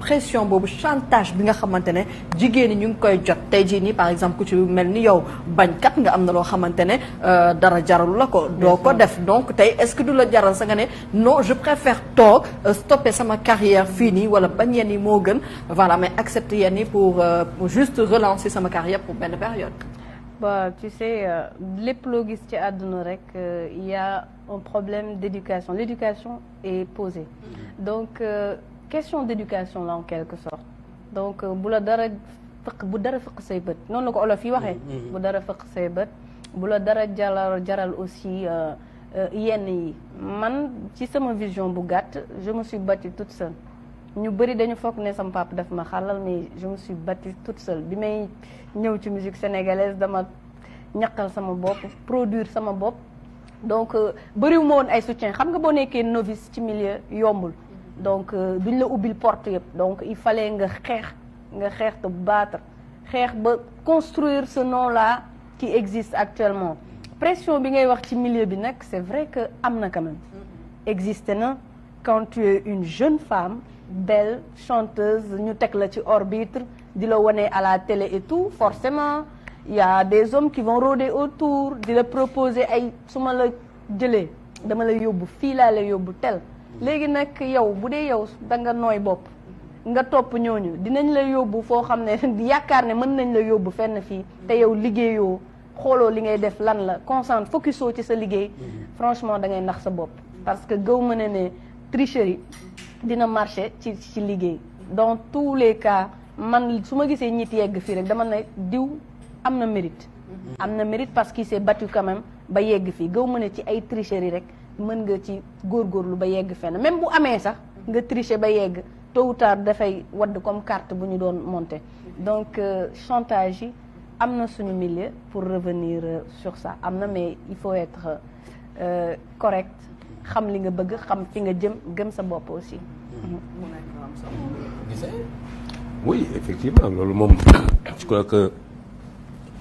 pression boobu chantage bi nga xamante ne jigéen ñi ñu ngi koy jot tey jii nii par exemple ku ci mel ni yow bañkat nga am na loo xamante ne dara jaralu la ko doo ko def donc tey est-ce que du la jaral sa nga ne non je préfère toog stopper sama carrière fii nii wala bañ yenn yi moo gën voilà mais accepter yenn yi pour juste relancer sama carrière pour benn période. Bah, tu sais lépp loo gis ci àdduna rek il y a un problème d'éducation. L'éducation est posée. Donc question d'éducation là en quelque sorte. Donc bu dara fëq say bët noonu la ko olof yi waxee. bu dara fëq say bët bu la dara jaral aussi yenn yi man ci sama vision bu gàtt je me suis battue toute seule. ñu bëri dañu foog ne sama papa daf ma xalal mais je me suis battue toute seule bi may ñëw ci musique sénégalaise dama ñaqal sama bopp produire sama bopp donc bëriwu ma woon ay soutien xam nga boo nekkee novice ci milieu yombul donc duñ la ubbil porte yëpp donc il fallait nga xeex te battre xeex ba construire ce nom là qui existe actuellement pression bi ngay wax ci milieu bi nag c'est vrai que am na quand même existe na quand tu es une jeune femme belle chanteuse ñu teg la ci orbite di la wane à la télé et tout forcément il y a des hommes qui vont rôder autour di la proposer ay su ma la jëlee dama la yóbbu fii laa la yóbbu tel léegi nag yow bu dee yow da nga nooy bopp nga topp ñooñu dinañ la yóbbu foo xam ne yaakaar ne mën nañ la yóbbu fenn fii te yow liggéeyoo xooloo li ngay def lan la concentre focusoo ci sa liggéey franchement da ngay nax sa bopp parce que gëw ma ne tricherie dina marché ci liggéey dans tous les cas man su ma gisee ñit yegg fii rek dama ne diw am na mérite parce qu'il s'est battu quand même ba yegg fii gëw ma ne ci ay tricherie rek mën nga ci góorgóorlu ba yegg fenn même bu amee sax nga tricher ba yegg tôt ou tard dafay wadd comme carte bu ñu doon monter donc chantage yi am na suñu milieu pour revenir sur ça am na mais il faut être correct xam li nga bëgg xam fi nga jëm gëm sa bopp aussi. Oui, effectivement loolu moom je crois que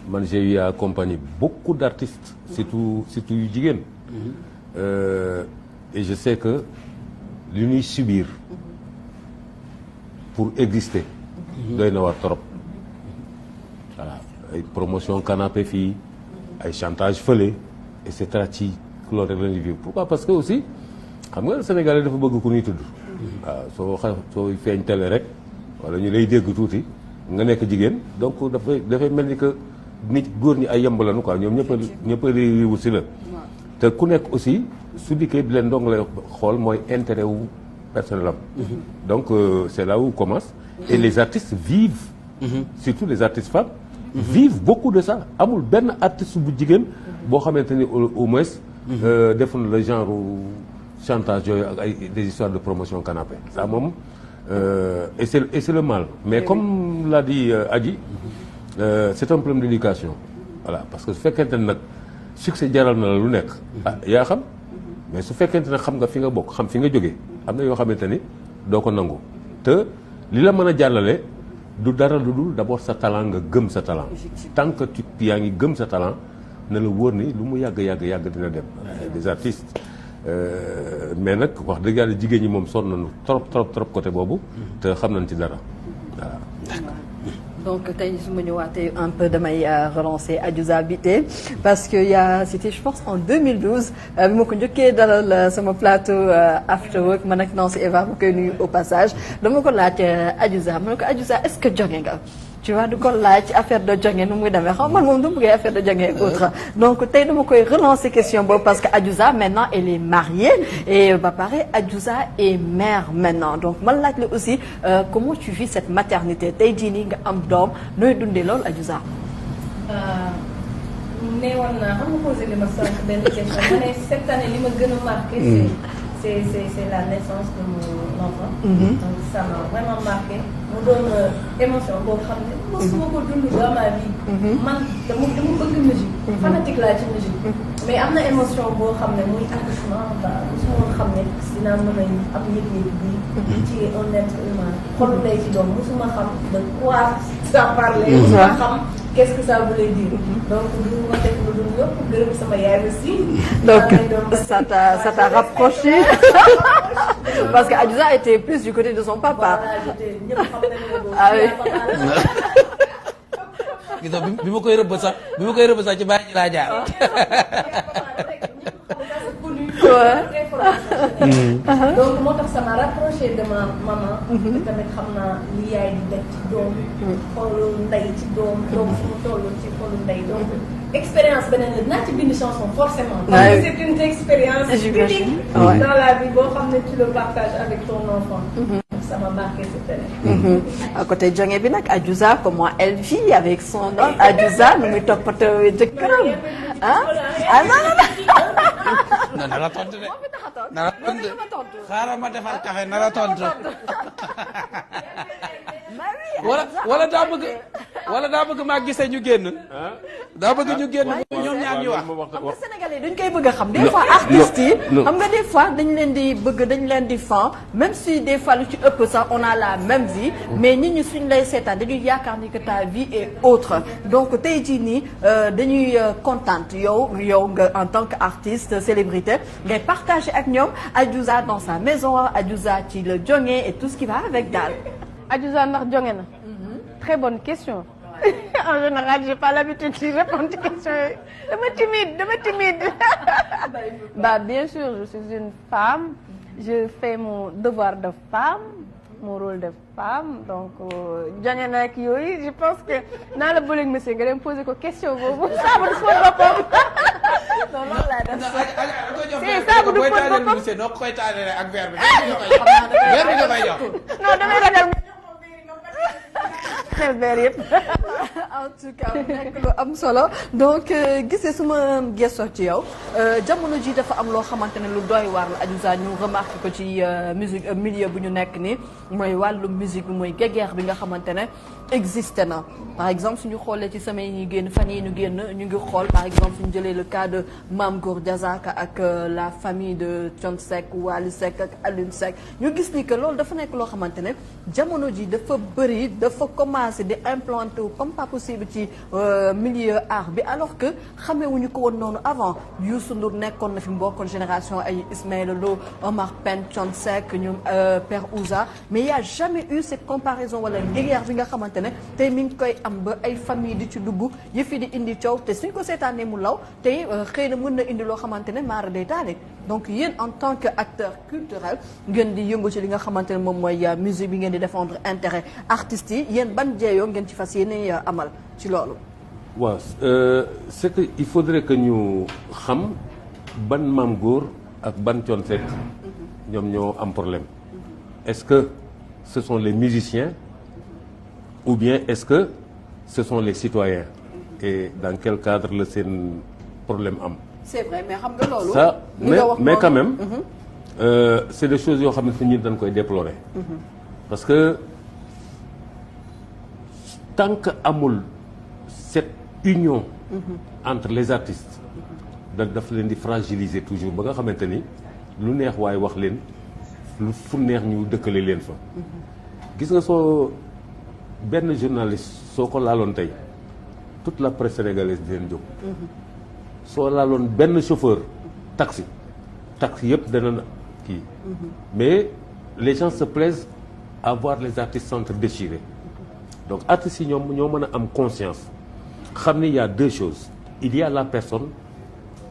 man j'ai eu à accompagner beaucoup d'artistes surtout yu jigéen. Et je sais que li ñuy subir pour exister. doy na war trop. voilà ay promotion canapé fii ay chantage fële et cetera ci loolu rek la ñuy vivre pourquoi parce que aussi xam nga Sénégalais dafa bëgg ku ñuy tudd. waaw soo feeñ télé rek wala ñu lay dégg tuuti nga nekk jigéen donc dafay mel ni que nit góor ñi ay yemb lañu quoi ñoom ñëpp a réewu si la. te ku nekk aussi su dikkee di leen dong lay xool mooy intérêt wu personnel am. donc c'est là où commence. et les artistes vivent. surtout les artistes femmes. vivent beaucoup de ça amul benn artiste bu jigéen boo xamante ni au moins. def na le genre chantage yooyu ak ay des histoires de promotion canapé ça moom et c'est le mal mais comme l'a dit Adji c'est un problème d'éducation voilà parce que su fekkente ne nag succès jaral na la lu nekk yaa xam mais su fekkente ne xam nga fi nga bokk xam fi nga jógee am na yoo xamante ni doo ko nangu te li la mën a jàllale du dara lu dul d'abord sa talent nga gëm sa talent. tant que tu yaa ngi gëm sa talent na la wóor ni lu mu yàgg dina dem. des artistes mais nag wax dëgg yàlla jigéen ñi moom sonn nañu trop côté boobu. te xam nañ ci dara voilà. donc tey su ma ñëwaatee un peu damay relancer Adiouza Bité parce que c'était je pense en 2012 bi ma ko njëkkee dalal sama plateau After Work man ak Nancy Eva ma koy nuyu au passage dama ko laaj Adiouza ma ne ko Adiouza est-ce que jonge nga. tu vois du ko laaj affaire de jonge nu muy demee xam man moom du bëggee affaire de jonge ak autre donc tey dama koy relancer question boobu parce que Adiouza maintenant elle est mariée et ba pare Adiouza est mère maintenant donc man laaj la aussi comment tu vis cette maternité tey jii nii nga am doom nooy dundee loolu Adiouza. neewoon naa xam nga posé li ma sànq benn question ma ne cette année li ma gën a marqué. c'est la naissance de mon enfant. Donc ça m'a vraiment marqué. mu doon émotion boo xam ne mosuma ko dund dans ma vie. man dama bëgg musique. fanatique laa ci musique. mais am na émotion boo xam ne muy accouchement ba mosuma woon xam ne dinaa mën a am yëg-yëg bi. ci un être humain. xolu ndey ci doom mosuma xam de quoi ça parlait. mosuma xam qu'est-ce que ça voulait dire. donc du ma def lu dul yëpp gërëm sama yaay aussi. donc ça t'a rapproché. parce que Adiouza était plus du côté de son papa. Ah oui. gis nga bi ma koy rëbb sax ci bàyyi laa jaar. donc moo tax ça m'a rapproché de ma maman. te tamit xam naa li yaay di def ci doom. xoolu ndey ci doom fu mu toll ci xoolu ndey donc expérience beneen la dinaa ci bind chanson forcément. parce que c'est une expérience unique dans la vie boo xam ne tu le partages avec ton enfant. Ça m'a marqué cette année. À côté jonge bi nag Adiouza comment elle vit avec son homme Adiouza nu muy toppatoo jëkkëram ah non na la tontu de. na la tontu xaaral ma defar café na la tontu. wala daa bëgg maa gisee ñu génn. daa bëgg ñu génn ñoom ñaar ñu wax. xam nga sénégalais dañ koy bëgg a xam des fois artistes yi xam nga des fois dañ leen di fan même si des fois lu ci ëpp sax on a la même vie mais nit ñi suñ lay seetaan dañuy yaakaar ni que ta vie est autre donc tey jii nii dañuy contente yow nga en tant qu'artiste célébrité ngay partager ak ñoom Adiouza dans sa maison Adiouza ci le jonge et tout ce qui va avec daal. Adiouza ndax jonge na. Très bonne question. En général, j'ai pas l'habitude de répondre aux questions. Dama timide. Bah bien sûr, je suis une femme. Je fais mon devoir de femme, mon rôle de femme. Donc jonge na ak yooyu, je pense que naa la bëleeg monsieur nga dem poser ko question boobu. Saabu du fóot boppam. Non loolu laa def. Si saabu du fóot boppam. monsieur noo koy taalee ak verre bi. verre bi nga koy jox. Non damay ragal. xel beer yëpp. En tout cas mu nekk lu am solo donc gisee su ma gëstoo ci yow jamono ji dafa am loo xamante ne lu doy waar la Adiouza ñu remarqué ko ci musique milieu bu ñu nekk nii mooy wàllu musique bi mooy guerre bi nga xamante ne existé na. par exemple suñu xoolee ci semaine yi ñu génn fan yi ñu génn ñu ngi xool par exemple suñu jëlee le cas de Mame Goor Diazaka ak la famille de Thione Seck Wally Seck ak Alioune Seck ñu gis ni que loolu dafa nekk loo xamante ne jamono ji dafa bëri dafa commencé di implanté wu comme pas possible ci milieu art bi alors que xamewuñu ko woon noonu avant Youssou Ndour nekkoon na fi mbokkoon génération ay Ismaël Lo Omar Pène Thione Seck ñoom Père Ouza mais il y a jamais eu cette comparaison wala guerre bi nga xamante ne tey mi ngi koy am ba ay famille di ci dugg yëf yi di indi coow te suñ ko seetaanee mu law tey xëy na mën na indi loo xamante ne maara day taale donc yéen en tant que acteur culturel ngeen di yëngu ci li nga xamante ne moom mooy musique bi ngeen di défendre intérêt artistes yi yéen ban jeeyoo ngeen ci fas yéene amal ci loolu. waaw c'est que il faudrait que ñu xam ban Mame Goor ak ban Thione Seck ñoom ñoo am problème est-ce que ce sont les musiciens ou bien est-ce que ce sont les citoyens et dans quel cadre la seen problème am. c'est vrai mais xam nga loolu. ça mais quand même. c'est des choses yoo xam ne ñun dañ koy déplorer. parce que tant que amul cette union. entre les artistes. daf leen di fragiliser toujours ba nga xamante ni lu neex waaye wax leen lu fu neex ñu dëkkale leen fa. gis nga soo benn journaliste soo ko laaloon tey toute la presse sénégalaise di leen jóg. soo laaloon benn chauffeur taxi yëpp dana na kii. mais les gens se plaisent à voir les artistes s'entre-déchirer. donc artistes yi ñoom ñoo mën a am conscience xam ni il y a deux choses il y a la personne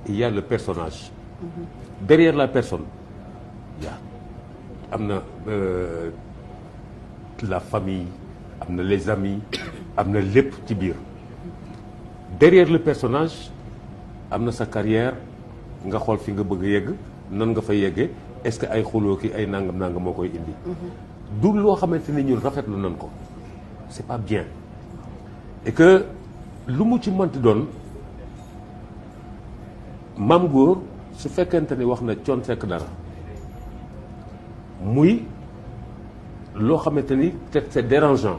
et il y a le personnage. derrière la personne il y a am na la famille am na les amis am na lépp ci biir. derrière le personnage am na sa carrière nga xool fi nga bëgg a yegg nan nga fa yeggee est-ce que ay xuloo ki ay nangam moo koy indi. du loo xamante ni ñun rafetlu nañ ko c'est pas bien et que lu mu ci mënti doon Mame Goor su fekkente ni wax na Thione Seck dara muy loo xamante ni peut-être c'est dérangeant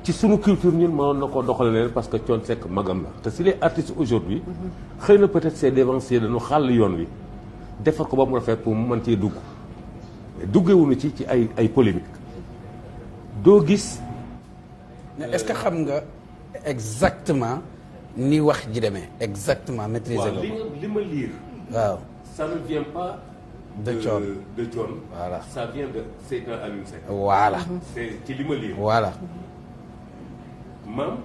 ci sunu culture ñun mënoon na koo doxale leen parce que Thione Seck magam la te si les artistes aujourd'hui xëy na peut-être c'est dévancier dañu xàll yoon wi defar ko ba mu rafet pour mu mën cee dugg duggewuñu ci ay polémique doo gis. est-ce que xam nga exactement ni wax ji demee exactement maîtriser nga ko. li ma lire. waaw ça ne vient pas. de Thione de Thione. voilà ça vient de Seydina Aliou Seck. voilà. c'est ci li ma lire. voilà. maam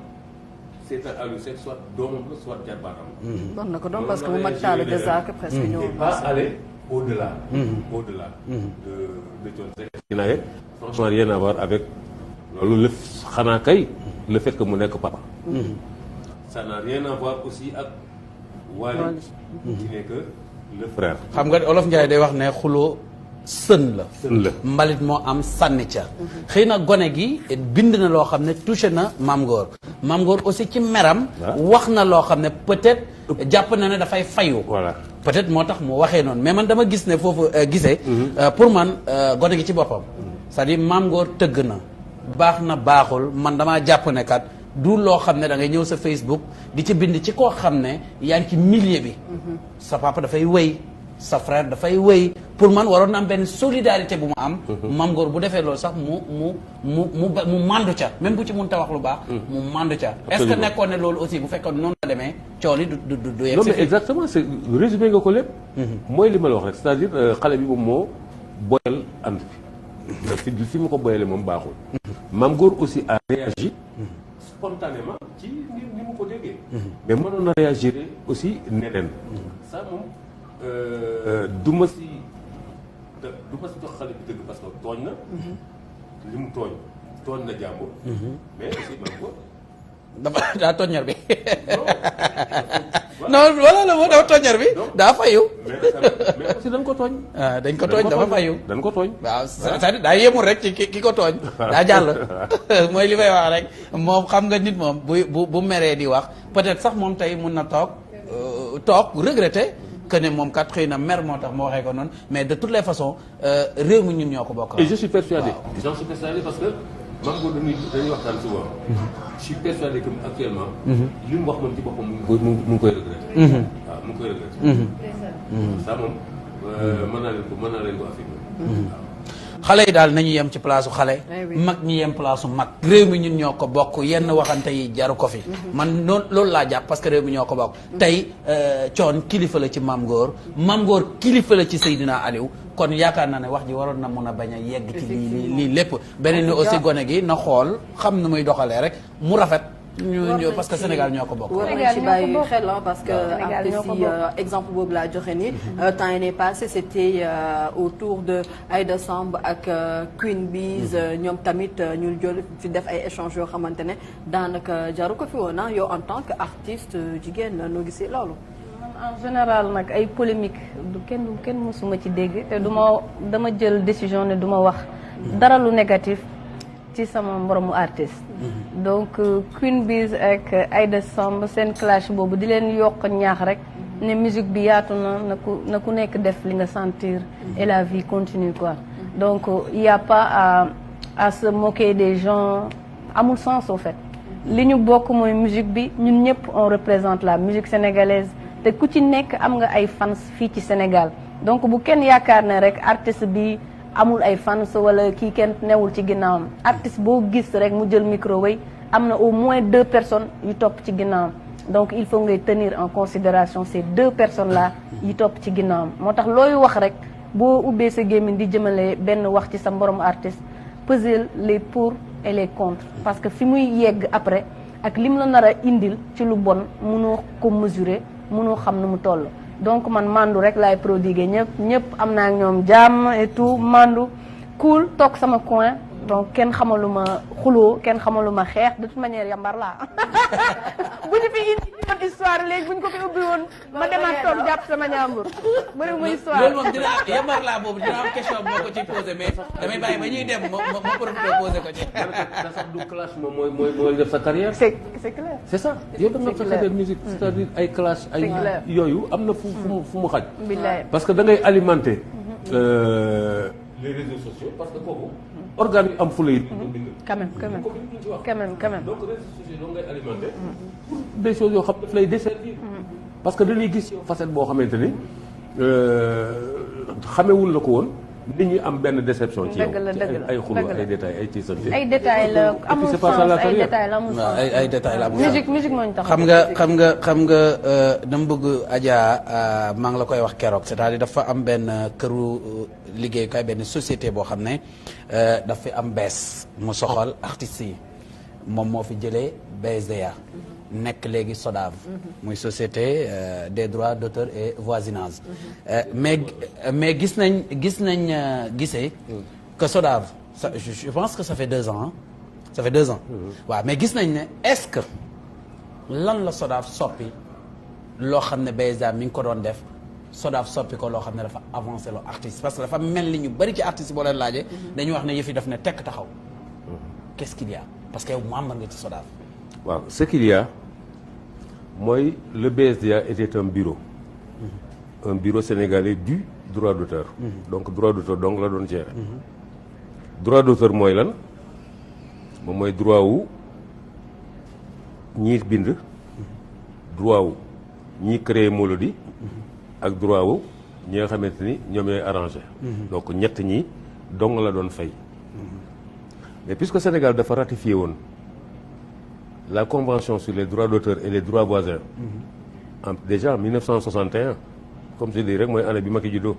Seydina Aliou Seck soit doomam la soit jarbaatam. doon na ko doon parce que mu mag taal déjà que presque ñëw. et pas aller au-delà. au-delà. de Thione Seck. dina ye franchement rien à voir avec loolu le xanaa kay le fait que mu nekk papa. ça n'a rien à voir aussi ak Wally qui n'est que le frère. xam nga Olof Njaay day wax ne xuloo sën la. sën la mbalit moo am sànni ca. xëy na gone gi bind na loo xam ne touché na Mame Goor. Mame Goor aussi ci meram. wax na loo xam ne peut-être jàpp na ne dafay fayu. voilà peut-être moo tax mu waxee noonu mais man dama gis ne foofu gisee. pour man gone gi ci boppam. c'est-à-dire Mame Goor tëgg na. baax na baaxul man damaa jàpp ne kat du loo xam ne da ngay ñëw sa Facebook di ci bind ci koo xam ne yaa ngi ci milieu bi. sa papa dafay wéy sa frère dafay wéy pour man waroon na am benn solidarité bu mu am. Mame Goor bu defee loolu sax mu mandu ca même bu ci mënta wax lu baax. mu mandu ca. est-ce que nekkoon ne loolu aussi bu fekkoon noonu la demee coono du yegg. non mais exactement c'est résumé nga ko lépp. mooy li ma la wax rek c'est-à-dire xale bi moom moo boyal ànd bi. fi mu ko boyalee moom baaxul. Mame Goor aussi a réagi spontanément ci ni mu ko déggee. mais mënoon na réagir aussi neneen. ça moom du ma si jox xale bi dëgg parce que tooñ na. li mu tooñ na jàmbur. mais aussi Mame Goor dafa daa toññar bi. non wala la moo dafa toññar bi. daa fayu. mais aussi dañ ko tooñ. dañ ko tooñ dafa fayu. dañ ko tooñ. waaw c'est-à-dire daa yemul rek ci ki ko tooñ. daa jàll. mooy li may wax rek moom xam nga nit moom bu meree di wax peut-être sax moom tey mun na toog regretter que ne moom kat xëy na mer moo tax moo waxee ko noonu mais de toutes les façons réew mi ñun ñoo ko bokk. et je suis persuadé. j'en suis persuadé parce que Mame Goor dañuy waxtaan souvent. je suis persuadé que actuellement. li mu wax moom ci boppam mu ngi koy regretter. waaw mu ngi koy regretter. ça moom mën naa leen ko affirmer. xale yi daal nañu yem ci place xale. mag ñi yem place mag. réew mi ñun ñoo ko bokk yenn waxante yi jaru ko fi. man noonu loolu laa jàpp parce que réew mi ñoo ko bokk. tey Thione kilifa la ci Mame Goor Mame Goor kilifa la ci Seydina Aliou kon yaakaar naa ne wax ji waroon na mun a bañ a yegg ci lii lépp. beneen ni aussi gone gi na xool xam nu muy doxalee rek mu rafet. ñu parce que Sénégal ñoo ko bokk. war nañ ci bàyyi xel parce que artistes yi exemple boobu laa joxe ni temps yi n'est passé c'était autour de Aïda Samb ak Queen Biz ñoom tamit ñu jël fi def ay échanges yoo xamante ne daanaka jaru ko fi woon yow en tant que artiste jigéen noo gisee loolu. en général nag ay polémique kenn mësuma ci dégg te dama jël décision ne duma wax dara lu négatif ci sama mboromu artiste. donc Queen Biz ak Aïda Samb seen clash boobu di leen yokk ñaax rek ne musique bi yaatu na ku nekk def li nga sentir et la vie continue quoi. donc il y a pas à se moquer des gens amul sens au fait. li ñu bokk mooy musique bi ñun ñëpp on représente la musique sénégalaise te ku ci nekk am nga ay fans fii ci Sénégal donc bu kenn yaakaar ne rek artiste bi amul ay fans wala kii kenn newul ci ginnaawam artiste boo gis rek mu jël micro way am na au moins 2 personnes yu topp ci ginnaawam donc il faut ngay tenir en considération ces 2 personnes là yi topp ci ginnaawam moo tax looy wax rek boo ubbee sa gémmiñ di jëmale benn wax ci sa mborom artiste peser les pour et les contre parce que fi muy yegg après ak lim la nar a indil ci lu bon mënoo ko mesurer mënoo xam nu mu toll donc man mandu rek laay prodiguer ñëpp am naa ak ñoom jàmm et tout mandu cool toog sama coin donc kenn xamaluma xuloo kenn xamaluma xeex de toute manière yambar laa bu ñu fi indi woon histoire léegi bu ñu ko fi ubbi woon ma demaat toog jàpp sama ñaambur bëri mu histoire loolu moom dina yambar laa boobu dina am question moo ko ciy posé mais damay bàyyi ba ñuy dem ma profité posé ko ci. da sax du clash moom mooy def sa carrière. c'est clair. c'est ça yow da nga sa carrière musique c'est-à-dire ay clash ay yooyu am na fu mu xaj. billaay parce que da ngay alimenter les réseaux sociaux parce que kooku organes yu am fu lay quand même donc réseaux sociaux doo ngay alimenter des choses yoo xam daf lay desservir parce que dañuy gis yow facette boo xamante ni xamewul la ko woon nit ñi am benn déception ci yow ay xuloo ay détails ay ci sant ay détails la amul sens ay détails la amul sens ay détails la amul sens musique moo ñu tax xam nga dama bëgg Adja maa ngi la koy wax keroog c'est-à-dire dafa am benn këru liggéeyukaay benn société boo xam ne daf fi am bees mu soxal artistes yi moom moo fi jëlee BSDA nekk léegi SODAV muy société des droits d'auteur et voisinage mais gis nañ gisee que SODAV je pense que ça fait 2 ans ça fait 2 ans waaw mais gis nañ ne est-ce que lan la SODAV soppi loo xam ne BSDA mi ngi ko doon def SODAV soppi ko loo xam ne dafa avancé loo artiste parce que dafa mel ni ñu bari ci artistes boo leen laajee dañuy wax ne yëf yi daf ne tekk taxaw qu'est-ce qu'il y a parce que yow membre nga ci SODAV. waaw ce qu'il y a mooy le BSDA était un bureau sénégalais du droit d'auteur donc droit d'auteur donc la doon gérer droit d'auteur mooy lan moom mooy droit wu ñii bind droit wu ñii créer mélodie ak droit wu ñi nga xamante ni ñoom ñooy arrangé donc ñett ñi dong la doon fay mais puisque Sénégal dafa ratifié woon la convention sur les droits d'auteur et les droits voisins déjà en 1961 comme je dis rek mooy année bi ma ki juddoo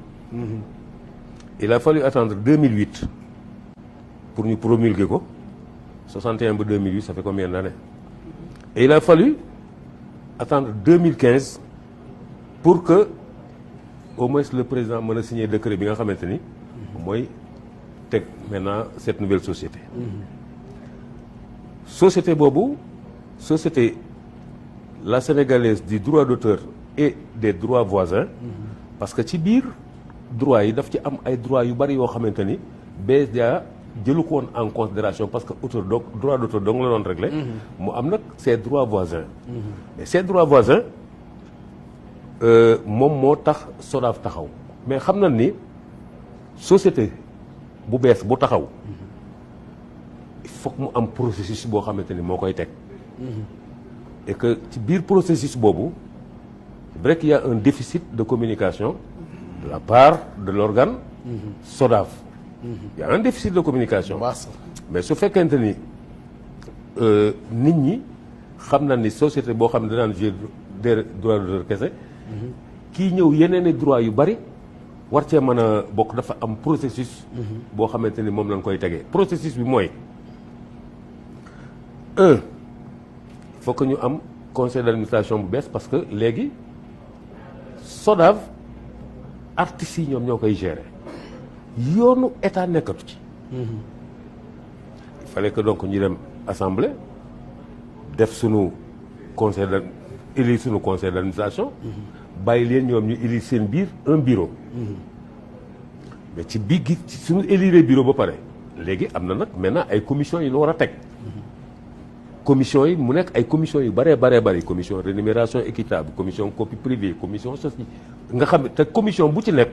il a fallu attendre 2008 pour ñu promulguer ko 61 ba 2008 ça fait combien d'années et il a fallu attendre 2015 pour que au moins le président mën a signer décret bi nga xamante ni mooy teg maintenant cette nouvelle société société boobu société la sénégalaise du droit d'auteur et des droits voisins parce que ci biir droit yi daf ci am ay droits yu bari yoo xamante ni BSDA jëlu ko woon en considération parce que auteur donc droit d'auteur donc la doon réglé mu am nag ces droits voisins mais ces droits voisins moom moo tax SODAV taxaw mais xam na ni société bu bees bu taxaw il faut que mu am processus boo xamante ni moo koy teg et que ci biir processus boobu c'est vrai qu'il y a un déficit de communication de la part de l'organe SODAV il y a un déficit de communication mais su fekkente ni nit ñi xam na ni société boo xam ne danaan jouer des droits d'auteur kese kii ñëw yeneen i droit yu bari war cee mën a bokk dafa am processus boo xamante ni moom lañ koy tegee processus bi mooy il faut que ñu am conseil d'administration bu bees parce que léegi SODAV artistes yi ñoom ñoo koy gérer yoonu état nekkatu ci il fallait que donc ñu dem assemblée def sunu conseil d' élire sunu conseil d'administration bàyyi leen ñoom ñu élire seen biir un bureau mais ci biir gi suñu élire bureau ba pare léegi am na nag maintenant ay commission yi ñu war a teg commission yi mu nekk ay commission yu bëree bëri commission rémunération équitable commission copie privée commission ceci nga xam te commission bu ci nekk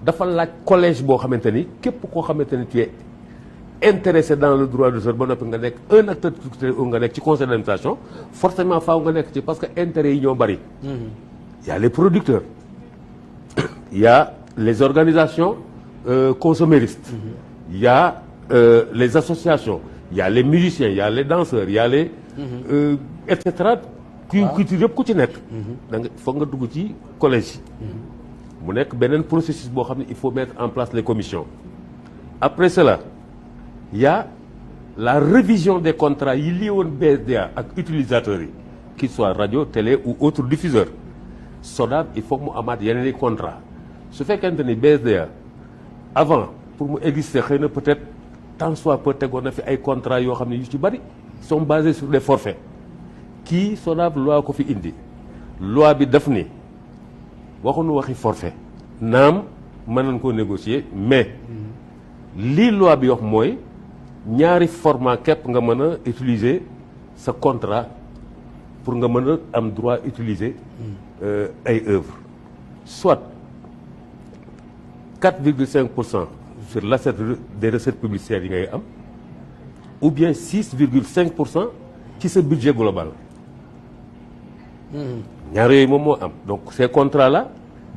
dafa laaj collège boo xamante ni képp koo xamante ni tu es intéressé dans le droit d'auteur ba noppi nga nekk un acteur culturel nga nekk ci conseil d'administration forcément faaw nga nekk ci parce que intérêt yi ñoo bëri il y a les producteurs il y a les organisations consomméristes. Il y a les associations, il y a les musiciens, il y a les danseurs, il y a les et cetera. culture yëpp ku ci nekk. da nga foog nga dugg ci collège yi. mu nekk beneen processus boo xam ne il faut mettre en place les commissions. Après cela il y a la révision des contrats yi lié woon BSDA ak utilisateurs yi qu'ils soient radio télé ou autres diffuseurs. SODAV il faut que mu amaat yeneen i contrat su fekkente ni BSDA avant pour mu exister xëy na peut-être tant soit peu tegoon na fi ay contrats yoo xam ne yu ci bari sont basés sur des forfaits kii SODAV loi ko fi indi loi bi daf ni waxuñu waxi forfait naam mën nañ koo négocier mais lii loi bi wax mooy ñaari format képp nga mën a utiliser sa contrat pour nga mën a am droit utiliser ay œuvres soit 4,5% sur l'assiette des recettes publicitaires yi ngay am ou bien 6,5% ci sa budget global ñaar yooyu moom moo am donc ces contrats là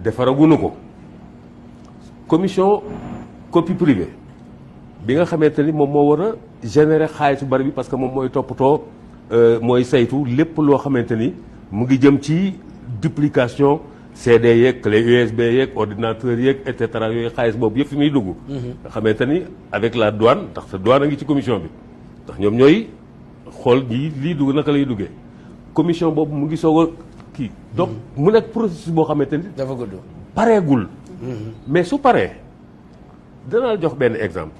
defaraguñu ko commission copie privée bi nga xamante ni moom moo war a générer xaalis bu bari bi parce que moom mooy toppatoo mooy saytu lépp loo xamante ni mu ngi jëm ci duplication CD yeeg clé USB yeeg ordinateur yeeg et cetera yooyu xaalis boobu yëpp fi muy dugg. nga xamante ni avec la douane ndax sa douane a ngi ci commission bi ndax ñoom ñooy xool ñii lii dugg naka lay duggee commission boobu mu ngi soog a kii. donc mu nekk processus boo xamante ni. dafa gudd. pareegul. mais su paree danaa la jox benn exemple.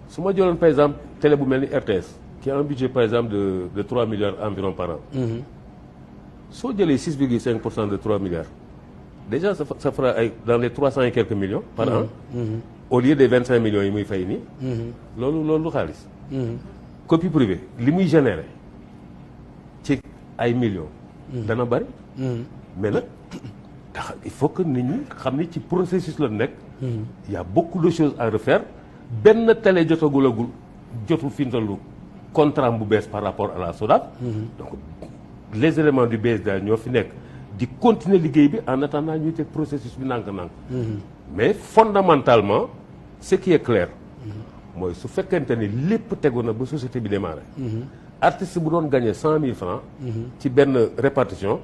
su ma jëloon par exemple télé bu mel ni RTS qui a un budget par exemple de 3 milliards environ par an. soo jëlee 6,5% de 3 milliards déjà ça fera ay dans les 300 et quelques millions par an. au lieu des 25 millions yi muy fay nii. loolu du xaalis. copie privée li muy générer ci ay millions. dana bari. mais nag tax il faut que nit ñi xam ni ci processus la nekk. il y a beaucoup de choses à refaire benn télé jotul fi mu toll contrat bu bees par rapport à la SODAV. donc les éléments du BSDA ñoo fi nekk di continuer liggéey bi en attendant ñuy teg processus bi nànk-nànk. mais fondamentalement ce qui est clair. mooy su fekkente ni lépp tegu na ba société bi démarré. artiste bu doon gagné 100 000 francs. ci benn répartition.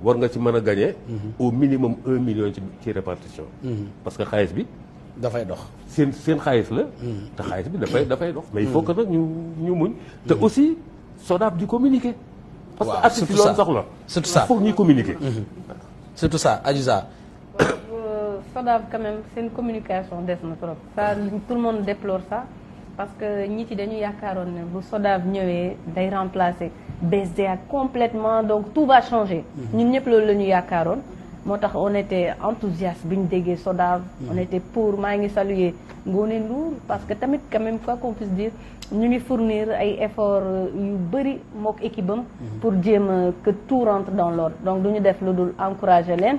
war nga ci mën a gagné. au minimum 1 million ci répartition. parce que xaalis bi. dafay dox seen xaalis la. te xaalis bi dafay dox. mais il faut que nag ñu muñ. te aussi SODAV di communiquer. parce que artiste loolu soxla. surtout ça il faut ñuy communiquer. surtout ça Adiouza. SODAV quand même seen communication des na trop ça tout le monde déplore ça parce que ñi ci dañu yaakaaroon ne bu SODAV ñëwee day remplacer BSDA complètement donc tout va changer. ñun ñëpp loolu la ñu yaakaaroon. moo tax on était enthousiaste bi ñu déggee SODAV. on était pour maa ngi saluer Ngoné Ndour parce que tamit quand même quoi qu'on puisse dire ñu ngi fournir ay efforts yu bëri mook équipe am pour jéem que tout rentre dans l'ordre donc du ñu def lu dul encourager leen.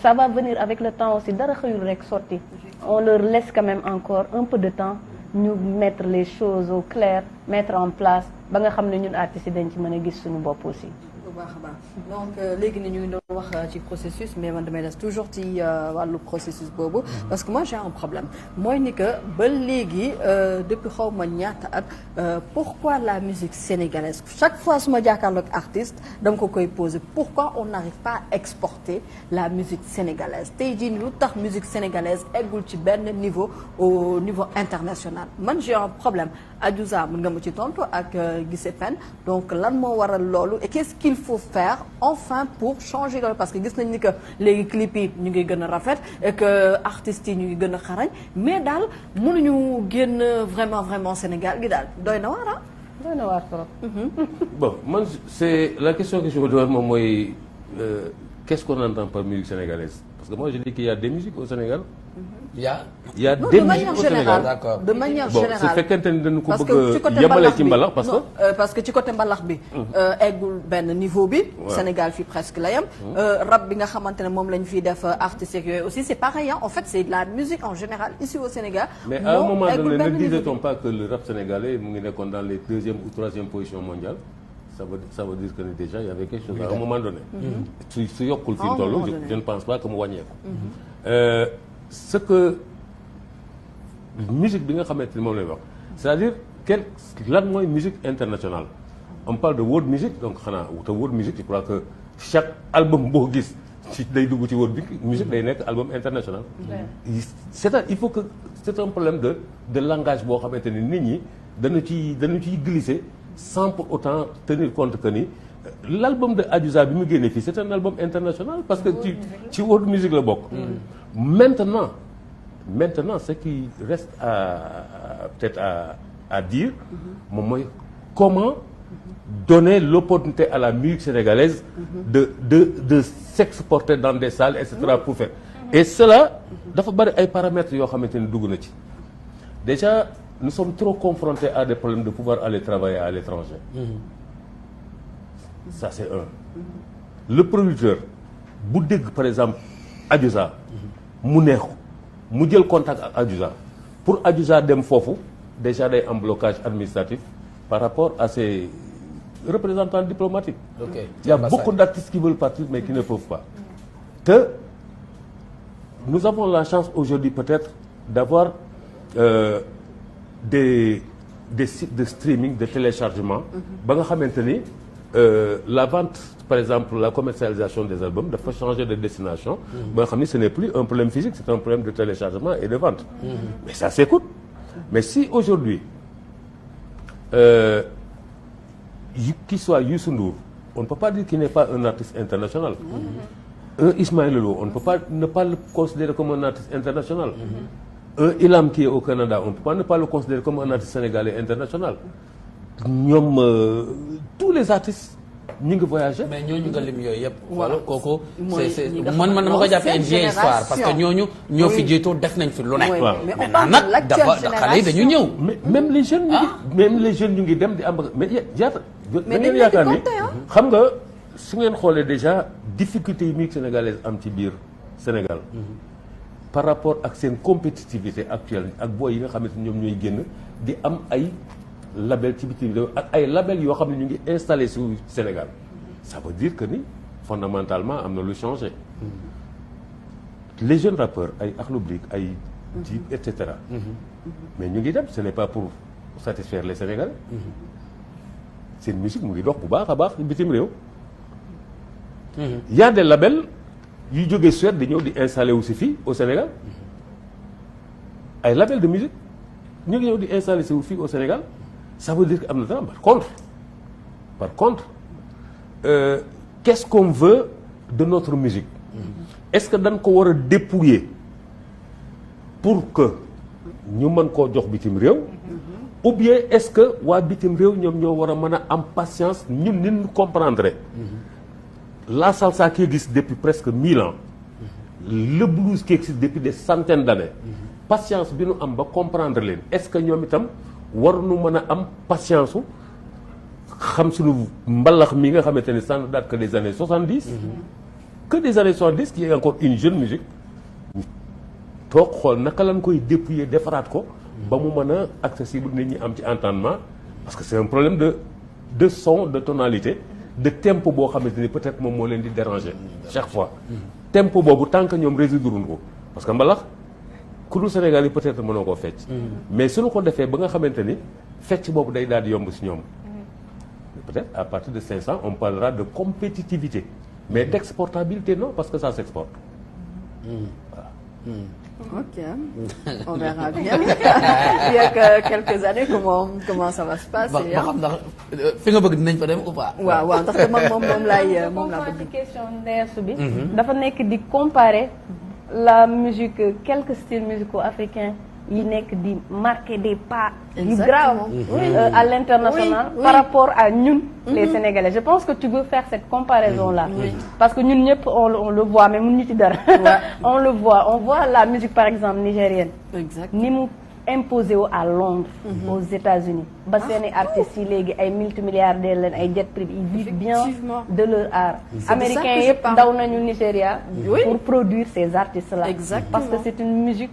ça va venir avec le temps aussi dara xëyul rek sotti on leur laisse quand même encore un peu de temps ñu mettre les choses au clair mettre en place ba nga xam ne ñun artistes yi dañ ci mën a gis suñu bopp aussi. bu baax a baax donc léegi ni ñu ngi doon wax ci processus mais man damay des toujours ci wàllu processus boobu parce que moi j'ai un problème mooy ni que ba léegi depuis xaw ma ñaata at pourquoi la musique sénégalaise chaque fois su ma jàkkaarloog artiste dama ko koy poser pourquoi on n'arrive pas à exporter la musique sénégalaise tey jii lu tax musique sénégalaise eggul ci benn niveau au niveau international man j'ai un problème Adiouza mën nga ma ci tontu ak Guissé Pène donc lan moo waral loolu et qu'est-ce qu'il faut faire enfin pour changer loolu parce que gis nañ ni que léegi clip yi ñu ngi gën a rafet et que artistes yi ñu ngi gën a xarañ mais daal mënuñu génn vraiment Sénégal gi daal doy na waar ah. doy na waar trop. bon man c'est la question que je me demande moom mooy qu'est-ce qu'on entend par musique sénégalaise parce que moi je dis qu'il y a des musiques au Sénégal. il y a des musiques au Sénégal d'accord de manière bon générale su fekkente ni dañu ko parce bëgg que a yemale ci mbalax parce que parce que ci côté mbalax bi eggul benn niveau bi Sénégal fii presque la yem rap bi nga xamante ne moom lañ fiy def artistes yooyu aussi c'est pareil en fait c'est de la musique en général ici au Sénégal mais à un moment donné ne disait-on pas que le rap sénégalais mu ngi nekkoon dans les deuxième ou troisième position mondiale ça veut dire que déjà il y avait quelque chose à un moment donné su yokkul fi mu toll je ne pense pas que mu wàññeeku ce que musique bi nga xamante ni moom lay wax c'est-à-dire lan mooy musique internationale on parle de world music donc xanaa te world music je crois que chaque album boo gis ci day dugg ci world music day nekk album international il faut que c'est un problème de langage boo xamante ni nit ñi dañu ciy glisser sans pour autant tenir compte que ni l'album de Adiouza bi mu génnee fii c'est un album international parce que ci world music la bokk maintenant ce qui reste peut-être à dire moom mooy comment donner l'opportunité à la musique sénégalaise de s'exporter dans des salles et cetera pour faire et cela dafa bari ay paramètres yoo xamante ni dugg na ci déjà nous sommes trop confrontés à des problèmes de pouvoir aller travailler à l'étranger ça c'est un le producteur bu dégg par exemple Adiouza mu neexu mu jël contact ak Adiouza pour Adiouza dem foofu déjà day am blocage administratif par rapport à ses représentants diplomatiques. Okay. Il y a beaucoup d'artistes qui veulent partir mais qui ne peuvent pas. Nous avons la chance aujourd'hui peut-être d'avoir des sites de streaming, de téléchargement ba nga xamante ni la vente par exemple la commercialisation des albums dafa changer de destination ba nga xam ni ce n'est plus un problème physique c'est un problème de téléchargement et de vente mais ça s'écoute mais si aujourd'hui qu'il soit Youssou Ndour on ne peut pas dire qu'il n'est pas un artiste international un Ismaël Lô on ne peut pas ne pas le considérer comme un artiste international un Ilam qui est au Canada on ne peut pas ne pas le considérer comme un artiste sénégalais international ñoom tous les artistes ñu ngi voyager. mais ñooñu nga lim yooyu yëpp. voilà kooku c'est man dama ko jàppee une vieille histoire parce que ñooñu ñoo fi jiitu def nañ fi lu nekk. waaw mais on maintenant parle de nag dafa xale yi dañu ñëw. mais même les jeunes ñu ngi dem di am mais yaata. mais da ngeen yaakaar ni xam nga su ngeen xoolee déjà difficulté yi musique sénégalaise am ci biir Sénégal. par rapport ak seen compétitivité actuelle ak booy yi nga xamante ni ñoom ñooy génn di am ay label ci bitim réew ak ay label yoo xam ne ñu ngi installé sur Sénégal ça veut dire que ni fondamentalement am na lu changé les jeunes rappeurs ay Akhlou Brick ay Dip et cetera mais ñu ngi dem ce n'est pas pour satisfaire les Sénégalais seen musique mu ngi dox bu baax a baax bitim réew y a des labels yu jógee Suède di ñëw di installé wu si fii au Sénégal ay label de musique ñu ngi ñëw di installé si wu fii au Sénégal ça veut dire que am na dara par contre qu'est-ce qu'on veut de notre musique est-ce que dañ ko war a dépouiller pour que ñu mën koo jox bitim réew ou bien est-ce que waa bitim réew ñoom ñoo war a mën a am patience ñun nit ñu comprendre la salsa qui existe depuis presque 1000 ans le blues qui existe depuis des centaines d'années patience bi nu am ba comprendre leen est-ce que ñoom itam war nu mën a am patience su xam suñu mbalax mi nga xamante ne ça ne date que des années 70 que des années 70 qui est encore une jeune musique toog xool naka lañ koy dépouiller defaraat ko ba mu mën a accessible nit ñi am ci entendement parce que c'est un problème de son de tonalité de tempo boo xamante ni peut-être moom moo leen di déranger chaque fois tempo boobu tant que ñoom résoudre ko parce que mbalax ku dul Sénégal yi peut-être mënoo koo fecc mais suñu ko defee ba nga xamante ni fecc boobu day daal di yomb si ñoom peut-être à partir de 500 on parlera de compétitivité mais d'exportabilité non parce que ça s'exporte voilà. Ok, on verra bien. Il y a que quelques années comment ça va se passer. ba xam ndax fi nga bëgg dinañ fa dem ou pas. waaw ndax moom laa bëgg. question ndeesu bi. dafa nekk di comparer la musique quelques styles musicaux africains yi nekk di marquer des pas yu grave à l'international par rapport à ñun les Sénégalais. Je pense que tu veux faire cette comparaison là parce que ñun ñëpp on le voit mais mënuñu ci dara on voit la musique par exemple nigérienne ni mu imposé wu à Londres aux États-Unis ba seeni artistes yi léegi ay multimilliardaires leen ay jet privé ils vivent bien de leur art américains yëpp daw nañu Nigeria pour produire ces artistes là parce que c'est une musique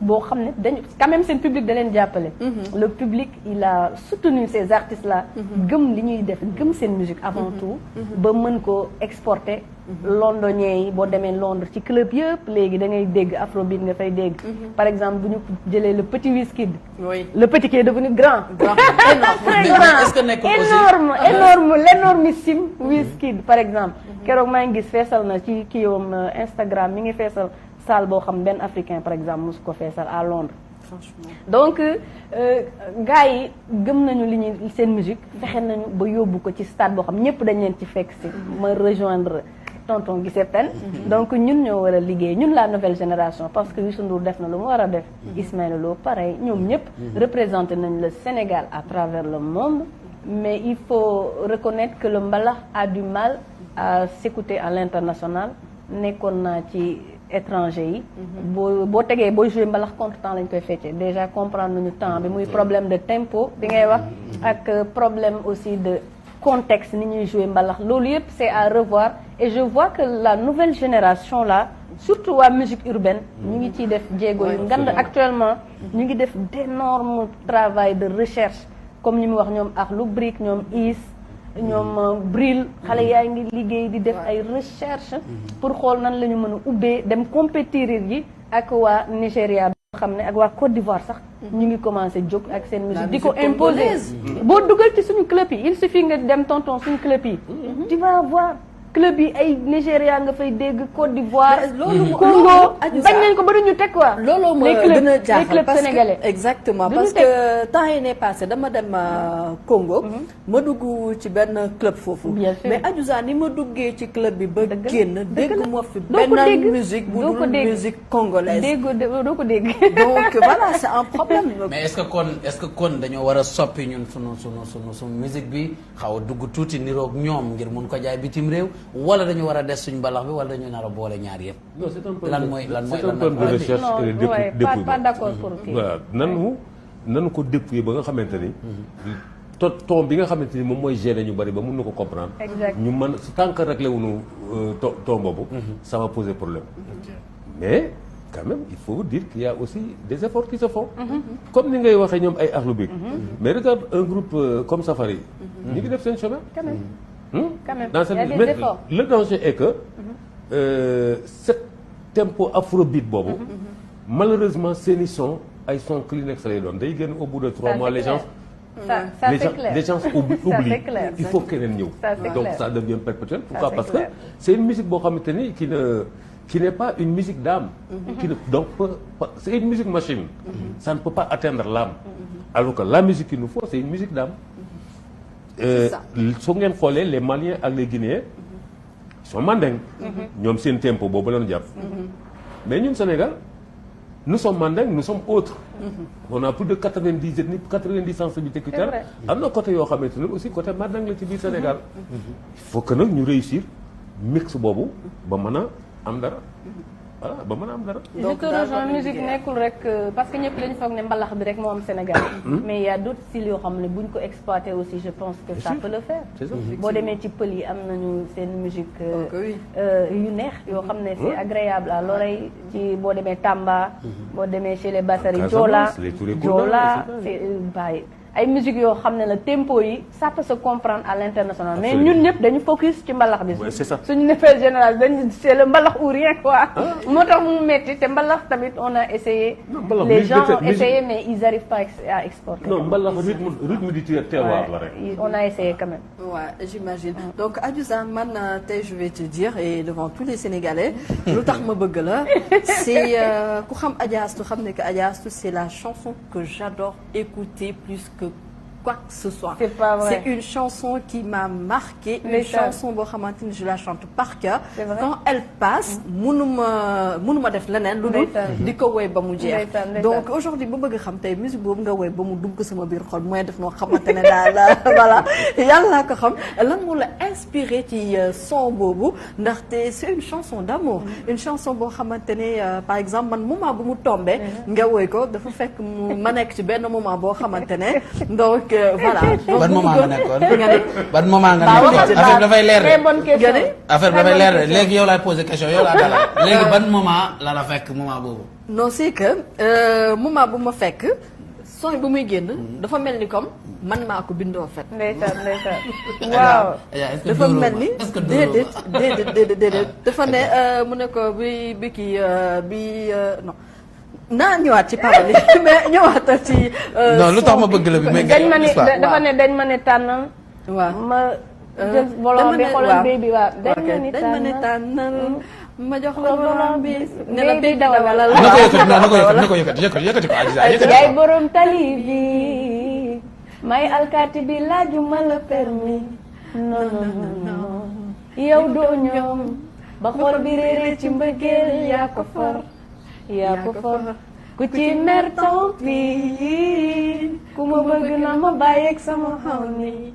boo xam ne dañu quand même seen public da leen jàppale. Le public il a soutenu ces artistes là. gëm li ñuy def gëm seen musique avant tout. ba mën ko exporter. londoniens yi boo demee Londres ci club yëpp léegi da ngay dégg afrobeat nga fay dégg. par exemple bu ñu jëlee le petit Wizkid. oui le petit qui est devenu grand. mais est-ce que nekkul aussi énorme l'énormissime Wizkid par exemple. keroog maa ngi gis feesal na ci kii yoom Instagram mi ngi feesal salle boo xam benn africain par exemple mosu ko feesal à Londres. franchement donc gars yi gëm nañu li ñuy seen musique fexe nañu ba yóbbu ko ci stade boo xam ñëpp dañ leen ci fekk si. ma rejoindre tonton Guissé Pène donc ñun ñoo war a liggéey ñun la nouvelle génération parce que Youssou Ndour def na lu mu war a def. Ismaël Lo pareil ñoom ñëpp. représenté nañ le Sénégal à travers le monde. mais il faut reconnaître que le mbalax a du mal à s'écouter à l'international nekkoon naa ci étranger yi. boo tegee boo joué mbalax contre temps lañ koy feccee déjà comprendre nañu temps bi muy problème de tempo bi ngay wax ak problème aussi de contexte ni ñuy joué mbalax loolu yëpp c'est à revoir et je vois que la nouvelle génération là surtout waa musique urbaine ñu ngi ciy def jéego yu ngand actuellement ñu ngi def d'énormes travail de recherche comme ni mu wax ñoom Akhlou Brick ñoom Is ñoom Bril xale yaa ngi liggéey di def ay recherche pour xool nan la ñu mën a ubbee dem compétir yi ak waa Nigéria boo xam ne ak waa Côte d'Ivoire sax ñu ngi commencé jóg ak seen musique di ko imposer boo dugal ci suñu club yi il suffit nga dem tonton suñu club yi tu vas voir club yi ay Nigéria nga fay dégg Côte d'Ivoire Congo bañ nañ ko ba duñu teg quoi looloo ma gën a jaaxal les clubs parce sénégalais que exactement parce que temps yi ne passé dama dem Congo ma dugg ci benn club foofu Bien sûr. mais Adiouza ni ma duggee ci club bi ba Dëgg la. génn Dëgg dégg la. moo fi Doo ko benn dégg. musique bu Doo ko dul dégg. musique congolaise doo ko dégg donc voilà c'est un problème mais est-ce que kon dañoo war a soppi ñun sunu musique bi xaw a dugg tuuti niroog ñoom ngir mun ko jaay bitim réew wala dañu war a des suñ mbalax bi wala dañu nar a boole ñaar yëpp. non c'est un lan mooy problème de recherche et de non ouais, dépouillement. pas d'accord pour kii voilà nanu ko dépouiller ba nga xamante ni. ton bi nga xamante ni moom mooy gêner ñu bari ba mun na ko comprendre. Exact. ñu mën tant que réglé wuñu ton boobu. ça va poser problème. mais quand même il faut dire qu'il y a aussi des efforts qui se font. comme ni ngay waxee ñoom ay Akhlou Brick. mais regarde un groupe comme Safari. ñu ngi def seen chemin. quand même quand même Dans il y a des mais efforts le danger est que ce tempo afrobeat boobu malheureusement seeni son ay son Kleenex lay doon day génn au bout de 3 mois les gens ça c'est clair les gens oublient c'est clair. il faut keneen ñëw Ça, c'est donc clair. ça devient perpétuel pourquoi c'est parce clair. que c'est une musique boo xamante ni qui n'est pas une musique d'âme donc c'est une musique machine ça ne peut pas atteindre l'âme alors que la musique qu'il nous faut c'est une musique d'âme soo ngeen xoolee les Maliens ak les Guinéens ils sont mandingues ñoom seen tempo boobu la ñu jàpp mais ñun Sénégal nous sommes mandingues nous sommes autres on a plus de 90 ethnies 90 sensibilités culturelles am na côté yoo xamante ne aussi côté mandingue la ci biir Sénégal il faut que nag ñu réussir mix boobu ba mën a am dara voilà ba mën a am dara. je te rejoins musique nekkul rek parce que ñëpp dañu foog ne mbalax bi rek moo am Sénégal. mais il y a d'autres styles yoo xam ne buñ ko exploiter aussi je pense que ça peut le faire. c'est ça. boo demee ci pël yi am nañu seen musique oui. yu neex yoo xam ne c'est agréable à l'oreille ci boo demee Tamba. boo demee chez les Bassari Joola Casamance, les Touré Kunda, Joola c'est ça. c'est bàyyi ay musique yoo xam ne la tempo yi ça peut se comprendre à l'international mais Absolument. ñun ñëpp dañu focus ci mbalax bi. Ouais, c'est ça. suñu nouvelle génération dañu c'est le mbalax ou rien quoi. moo tax mu metti te mbalax tamit on a essayé. Non, mbalax, les musique gens de- ont essayé mais ils arrivent pas à exporter. non mbalax rythme du terroir la rek. Ouais, on a essayé quand même. Ouais, j'imagine. Donc Adiouza man tey je vais te dire et devant tous les Sénégalais lu tax ma bëgg la c'est ku xam Adja Astou xam ne que Adja Astou c'est la chanson que j'adore écouter plus que quoi que ce soit. C'est pas vrai. C'est une chanson qui m'a marqué, une Ndeysaan. chanson boo xamante ni je la chante par cœur. C'est vrai. Quand elle passe mënuma def leneen lu dul Ndeysaan. di ko woy ba mu jeex. Ndeysaan, ndeysaan. Donc aujourd'hui ba bëgg xam tey musique boobu nga woy ba mu dugg sama biir xol mooy def noo xamante ne daal voilà yàlla laa ko xam lan moo la inspiré ci son boobu ndaxte c'est une chanson d'amour une chanson boo xamante ne par exemple man moment bu mu tombé nga woy ko dafa fekk mu ma nekk ci benn moment boo xamante ne donc voilà. donc ban bu moment nga bëggoon- nekkoon nga ne ban moment nga Bah, nekkoon waxati affaire bi dafay leer très de bonne question. Gane? affaire bi Très dafay bonne leer de question. léegi yow laay poser question yow laa dalal léegi ban moment la la fekk moment boobu. non c'est que moment bu ma fekk son bu muy génn dafa mel ni comme man maa ko bindoo fet ndeysaan waaw dafa mel ni déedéet dafa ne mu ne ko bi kii non naa ñëwaat ci parole yi mais ñëwaatal ci non lu tax ma bëgg la bi mais dañ ma ne dafa ne dañ ma ne tànnal waaw ma jël volon bi xoolal béy bi waaw dañ ma ne tànnal ma jox la borom bi ne la béy dawal wala na ko yëkkati ko Adja yëkkati yaay borom tali bi may alkaati bi laajuma la permis non yow doo ñoom ba xool bi réeré ci mbëggeel yaa ko for ku ci mer tant pis ku ma bëgg na ma bàyyeeg sama xaw ni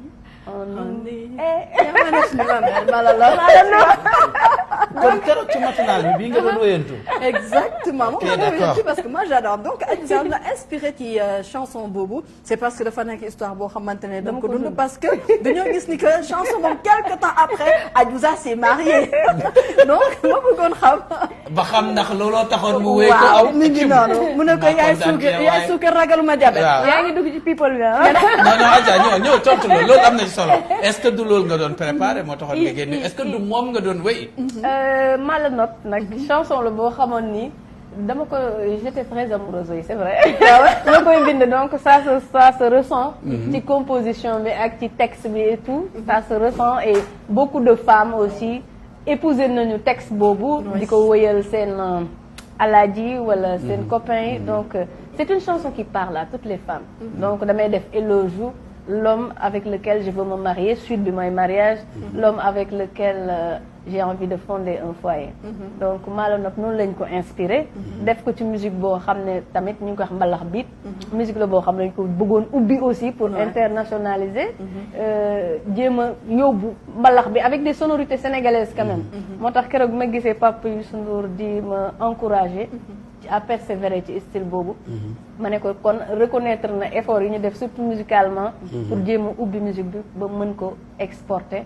kon keroog ci matinal bi bii nga doon wéyantu. exactement moom ok d'accord parce que moi j'adore donc Adja la inspiré ci chanson boobu c'est parce que dafa nekk histoire boo xamante ne dama ko dund parce que dañoo gis ni que chanson moom quelque temps après Adiouza s'est mariée donc ma bëggoon xam. ba xam ndax looloo taxoon mu wéy ko aw. waaw mi ngi noonu mu ne ko yaay suukar ragaluma jabe. yaa ngi dugg ci people bi non Adja ñëw tontu loolu am na ci solo est-ce que du loolu nga doon préparé moo taxoon nga génne est-ce que du moom nga doon wéy. Mala Nopp nag chanson la boo xamoon ni dama ko j'étais très amoureuse oui c'est vrai dama koy bind donc ça se ressent ci composition bi ak ci texte bi et tout ça se ressent et beaucoup de femmes aussi épousé nañu texte boobu di ko wëyal seen alaaji wala seen copains yi donc c'est une chanson qui parle à toutes les femmes donc damay def éloge l'homme avec lequel je veux me marier suite bi mooy mariage l'homme avec lequel j'ai envie de fonder un foyer donc Mala Nopp noonu lañ ko inspiré def ko ci musique boo xam ne tamit ñu ngi ko wax mbalax beat musique la boo xam ne dañ ko bëggoon ubbi aussi pour internationaliser jéem a yóbbu mbalax bi avec des sonorités sénégalaises quand même moo tax keroog bi ma gisee Papa Youssou Ndour di ma encourager à persévérer ci style boobu ma ne ko kon reconnaître na effort yi ñu def surtout musicalement pour jéem a ubbi musique bi ba mën ko exporter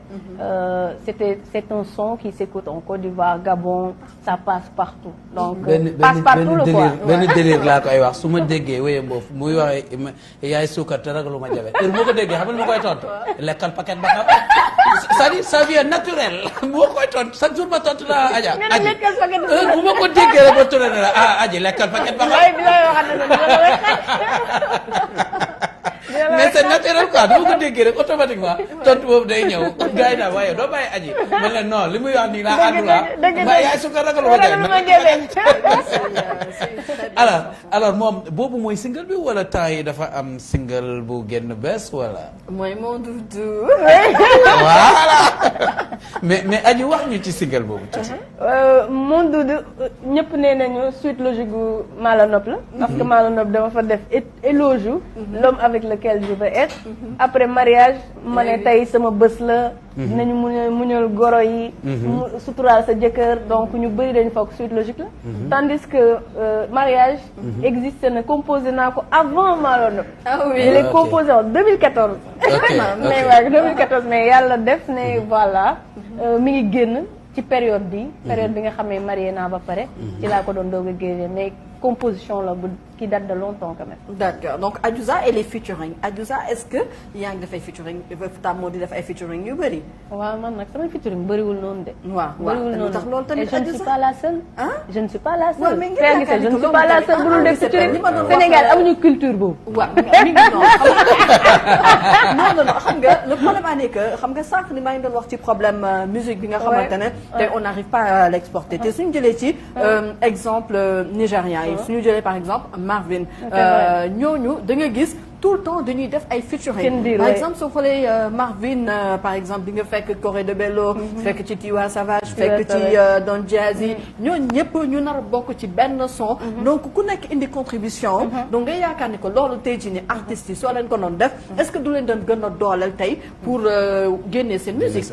c'est un son qui s'écoute en Côte d'Ivoire Gabon ça passe partout donc passe partout le quoi benn délire laa koy wax su ma déggee wéyam boobu muy waxee yaay suukar te ragalu ma jabe heure moo ko déggee xam nga ma koy tontu lekkal paquet ba xam c'est-à-dire ça vient naturel moo koy tontu chaque jour ma tontu la Adja aji bu ma ko déggee rek ba tourné ne la aji lekkal paquet ba xam mais c'est naturel quoi dama ko déggee rek automatiquement tontu boobu day ñëw gars yi daal waaye doo bàyyi aji ma ne non li muy wax nii laa àndu la ma yaay su ko ragalu ma jabe alors moom boobu mooy single bi wala temps yi dafa am single bu génn bees wala mooy mon doudou voilà mais aji wax ñu ci single boobu tuuti mon doudou ñëpp nee nañu suite logique gu Mala Nopp la parce que Mala Nopp dama fa def éloge l'homme avec lequel je veux être après mariage ma ne tey sama bés la dinañu muñal goro yi suturaal sa jëkkër donc ñu bëri dañu foog suite logique la tandis que mariage existe na composé naa ko avant Mala Nopp je l'ai composé en 2014 mais waaw 2014 mais yàlla def ne voilà mi ngi génn ci période bi nga xam ne marié naa ba pare ci laa ko doon doog a génne mais composition la bu qui date de longtemps quand même. D'accord donc Adiouza et les featuring Adiouza est-ce que yaa ngi def ay featuring moo di def ay featuring yu bëri. waaw man nag samay featuring bëriwul noonu de. waaw bëriwul noonu tax loolu tamit et je ne suis pas la seule. je ne suis pas la seule. mais je ne suis pas la seule bu dul def featuring Sénégal amuñu culture boobu. waaw mi ngi noonu xam nga le problème a nekk xam nga sànq ni maa ngi doon wax ci problème musique bi nga xamante ne te on n'arrive pas à l'exporter te suñu jëlee ci exemple nigérian yi suñu jëlee par exemple Marvin ñooñu da nga gis tout le temps dañuy def ay featuring par exemple soo xoolee Marvin par exemple di nga fekk Corée de Bello fekk ci Tiwa Savage fekk ci Don Jazzy ñooñu ñëpp ñu nar a bokk ci benn son donc ku nekk indi contribution donc nga yaakaar ni ko loolu tey jii ni artistes yi soo leen ko doon def est-ce que du leen doon gën a dooleel tey pour génne seen musique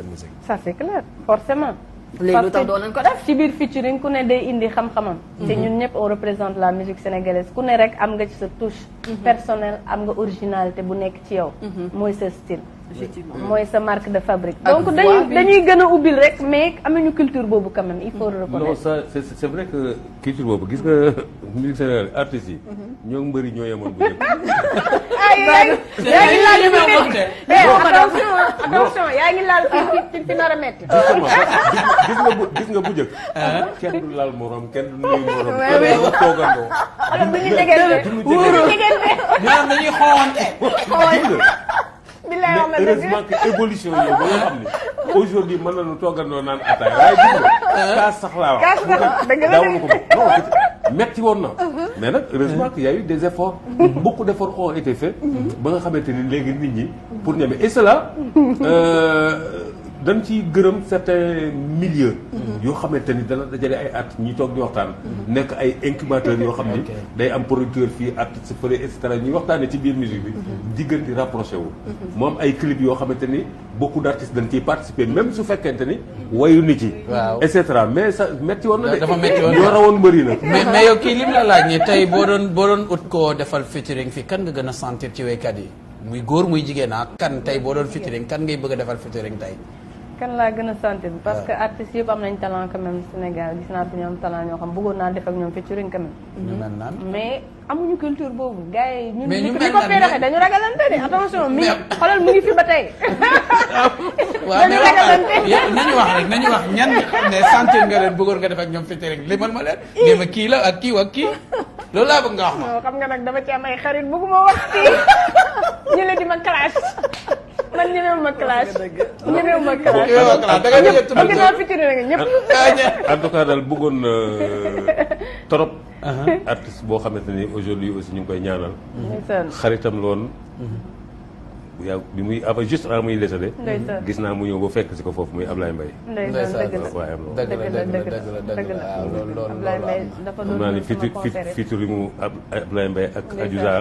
ça c'est clair forcément léegi lu tax doo leen ko def ci biir featuring ku ne day indi xam-xamam te ñun ñëpp on représente la musique sénégalaise ku ne rek am nga ci sa touche personnel, am nga originalité bu nekk ci yow. mooy sa style. effectivement mooy sa marque de fabrique. Ak donc voix bi. dañuy gën a ubbil rek mais amuñu culture boobu quand même il faut le non reconnaître. ça c'est vrai que culture boobu gis nga musique sénégalaise artistes yi. ñoo ngi mbëri ñoo yemoon bu njëkk. yaa ngi laal fi métti. attention yaa ngi laal fi nar a métti. gis nga bu njëkk. kenn du laal morom kenn du nuyu morom. Ouais, ouais. kenn du toogandoo. wala bu ñu jegante wóorul. ñoom dañuy xoowante. billaay wax mais na dëgg. heureusement que évolution yi ba nga xam ne aujourd'hui mën nañu toogandoo naan ataay waaye gis nga kaas sax laa wax. Kaas sax, dëgg la daawuñu ko non metti woon na. mais nag heureusement qu'il y a eu des efforts. beaucoup d'efforts ont été faits. ba nga xamante ni léegi nit ñi pour ñeme et cela dañ ciy gërëm certains milieux. yoo xamante ni dana dajale ay at ñi toog di waxtaan. nekk ay incubateurs yoo xam ni. day am producteur fii artiste fële et cetera ñuy waxtaanee ci biir musique bi. diggante rapproché wu. mu am ay clips yoo xamante ni beaucoup d'artistes dañ ciy participer même su fekkente ni wayu nit yi. waaw et cetera mais ça metti woon na de. dafa metti woon ñoo rawoon bëri na. mais yow kii lim la laaj ni tey boo doon ut koo defal featuring fii kan nga gën a sentir ci waykat yi muy góor muy jigéen kan tey boo doon featuring kan ngay bëgg a defal featuring tey. kan laa gën a sentir parce que artistes yëpp am nañ talent quand même Sénégal gis naa fi ñoom talent ñoo xam bëggoon naa def ak ñoom featuring quand même. ñu mel naan. mais amuñu culture boobu gars yi. ñun mais ñu ni mel ko nan fee waxee dañu ragalante de attention mi xoolal mu ngi fi ba tey. waaw mais nañu wax rek nañu wax ñan nga xam ne sentir nga leen bëggoon nga def ak ñoom featuring limal ma leen. mais ma kii la ak kii loolu laa bëgg nga wax ma. non xam nga nag dama ci am ay xarit bëgguma wax kii ñu la di ma clash man ñemewu ma clash ñemewu ma clash da nga ñëpp bëgg naa featuring nga ñëpp. en tout cas daal bëggoon trop. artiste boo xamante ni aujourd'hui aussi ñu ngi koy ñaanal. xaritam loon. yaa bi muy avant juste avant muy décédé. gis naa mu ñëw ba fekk si ko foofu muy Ablaye Mbaye. ndeysaan dëgg la waaye am dëgg la loolu Ablaye Mbaye dafa doon xam naa ni fitu mu Ablaye Mbaye ak Adiouza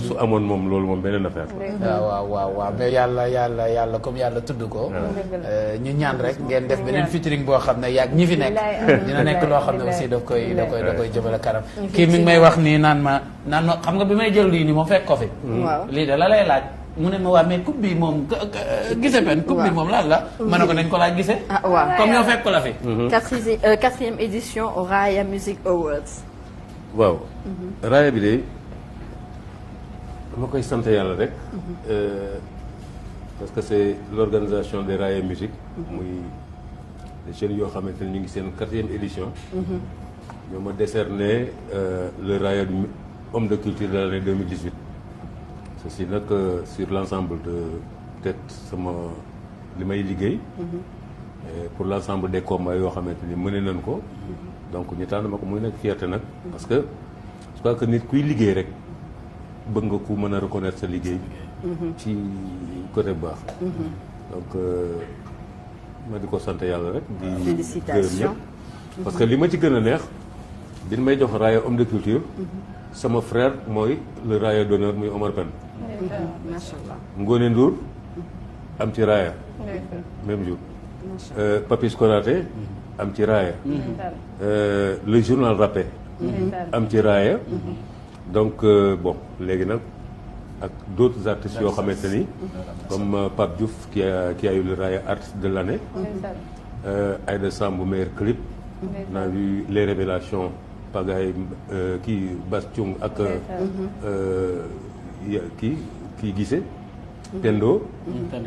su amoon moom loolu moom beneen affaire. waaw mais yàlla comme yàlla tudd ko. ñu ñaan rek ngeen def beneen featuring boo xam ne yaag ñi fi nekk. dina nekk loo xam ne aussi da koy jëmale kanam. kii mi ngi may wax nii naan ma xam nga bi may jël lii nii moom fekk ko fi. lii de la lay laaj. mu ne ma waa mais coupe bi moom gise pen coupe bi moom lan la. ma ne ko nañ ko laaj gise. waaw comme ñoo fekk ko la fi. quatrième édition au Raaya Music Awards. waaw. Raaya bi de dama koy sant yàlla rek. parce que c'est l'organisation des Raaya Musique. muy des jeunes yoo xamante ne ñu ngi seen 4e édition. ñoo ma décerné le Raaya du homme de culture de l'année 2018. ceci nag sur l'ensemble de peut-être sama li may liggéey. pour l'ensemble des combats yoo xamante ni mëne nañ ko. donc ñu tànn ma ko muy nekk fierté nag. parce que je crois que nit kuy liggéey rek bëgg nga ku mën a reconnaître sa liggéey. ci côté bu baax. donc ma di ko sant yàlla rek. di gërëm ñëpp parce que li ma ci gën a neex bi may jox raaya homme de culture. sama frère mooy le raaya d'honneur muy Omar Pène. macha allah. Ngone Ndour am ci raaya. même jour. Papis Konaté am ci raaya. le journal Rappé. am ci raaya. donc bon léegi nag ak d'autres artistes yoo xamante ni. comme Pape Diouf qui a eu le raaya artiste de l'année. Aïda Samb meilleur clip. on a vu les révélations. Pagaye kii Bass Thioung ak kii Guissé Tendo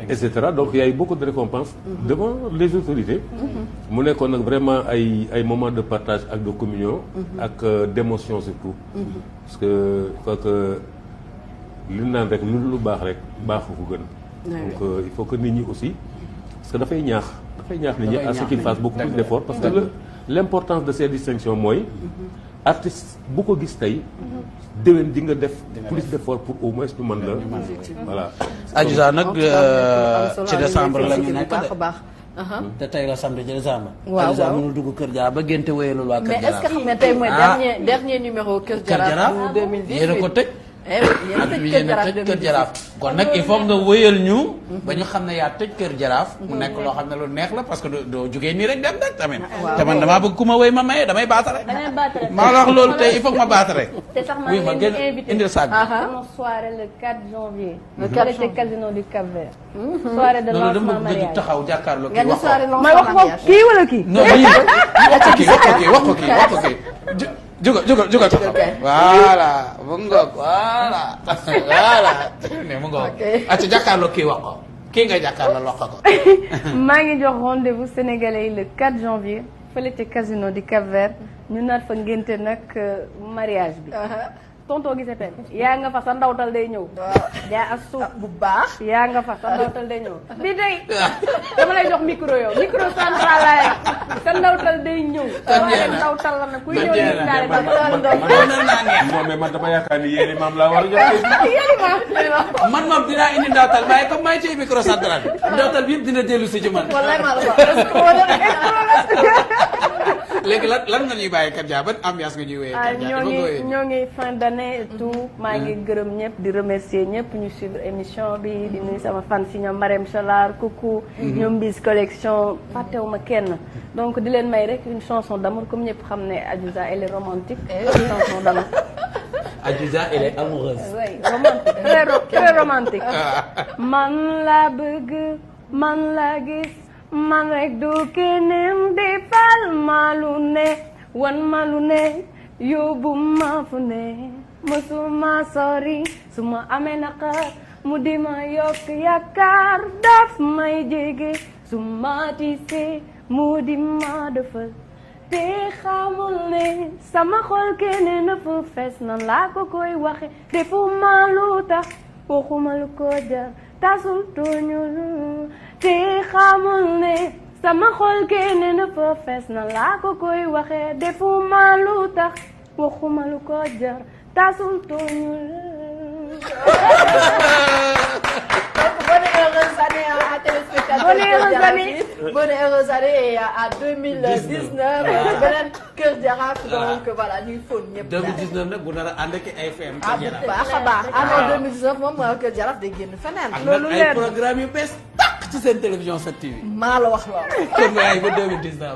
et cetera donc il y a eu beaucoup de récompenses devant les autorités mu nekkoon nag vraiment ay moments de partage ak de communion ak d'émotion surtout parce que je crois que li naan rek lu baax rek baaxu ko gën donc il faut que nit ñi aussi parce que dafay ñaax nit ñi à ce qu'ils fassent beaucoup plus d'efforts parce que l'importance de ces distinctions mooy artiste bu ko gis tey déwén di nga def plus d'efforts pour au moins ñu mën la voilà. Adiouza nag ci décembre la ñu nekk baax a baax. te tey la samedi ci décembre. waaw Adiouza mënul dugg Kër Jara ba génte wéyalul waa Kër mais Jara. est-ce que xam nga tey mooy dernier numéro Kër Jara pour 2010. yéen a ko tëj. yéen a tëj kër jaraaf kon nag il faut nga wëyal ñu ba ñu xam ne yaa tëj kër jaraaf mu nekk loo xam ne lu neex la parce que doo jugee nii rek dem nag tamit te man damaa bëgg ku ma wëy ma maye damay baatare maa la wax loolu tey il faut que ma baatare te sax maa oui ngi ma leen gën di invité indil saag bi sama soirée le 4 janvier. Le 4 fële janvier. ca casino du Cap-Vert. soirée de loolu dama lancement bëgg nga mariage. taxaw jàkkaarloo nga kii ne wax ko soirée may wax ko kii wala kii. non oui wax ko kii wax ko kii jugal taxaw voilà mu ngoog voilà ne mu ngoog acca jàkkaarloo kii wax ko kii nga jàkkaarloo wax ko maa ngi jox rendez-vous sénégalais yi le 4 janvier fële ca casino du Cap-Vert ñu nar fa ngénte nag mariage bi. tonton gisee pen yaa nga fa sa ndawtal day ñëw. yaa as suuf bu baax. yaa nga fa sa ndawtal day ñëw. bi tey dama lay jox micro yow micro central laay sa ndawtal day ñëw. waaye ndawtal la nag kuy ñëw nii daal di non mais man dama yaakaar ni yéen maam laa war a jox. man moom dinaa indi ndawtal waaye comme may ci micro central bi ndawtal bi yëpp dina dellu si ci man wallaay maa la ko. léegi lan nga ñuy bàyyi kat jaa ban ambiance nga ñuy wéyee kat jaa ñoo ngi fin d'année et tout maa ngi gërëm ñëpp di remercier ñëpp ñu suivre émission bi di nuyu sama fan si ñoom Marème Solar coucou ñoom Bis collection fàttewuma kenn donc di leen may rek une chanson d'amour comme ñëpp xam ne Adiouza elle est romantique une chanson d'amour. Adiouza elle est amoureuse oui romantique très romantique man la bëgg man la gis man rek du keneen defal ma lu ne wan ma lu ne yóbbu ma fu ne mësuma sori su ma amee naqar mu di ma yokk yaakaar daf may jege su ma tiisee mu di ma defal te xamul ne sama xol keneen na fu fees nan laa ko koy waxe defuma lu tax waxuma lu ko jar tasul tooñul te xamul ne sama xol keneen na fa fees na laa ko koy waxee defuma lu tax waxuma lu ko jar tasul tooñul. Bonne heureuse année à téléspectateurs. Bonne heureuse année. Bonne heureuse année et à 2019. beneen Kër Jaraaf donc voilà ñuy fóon ñëpp. 2019 nag bu nar a ànd ak ay FM ah bu baax a baax. ah non 2019 moom Kër Jaraaf day génn feneen. ak loolu nag ay leer na. programme yu bees tàq ci seen télévision 7TV maa la wax loolu. kon waaye ba 2019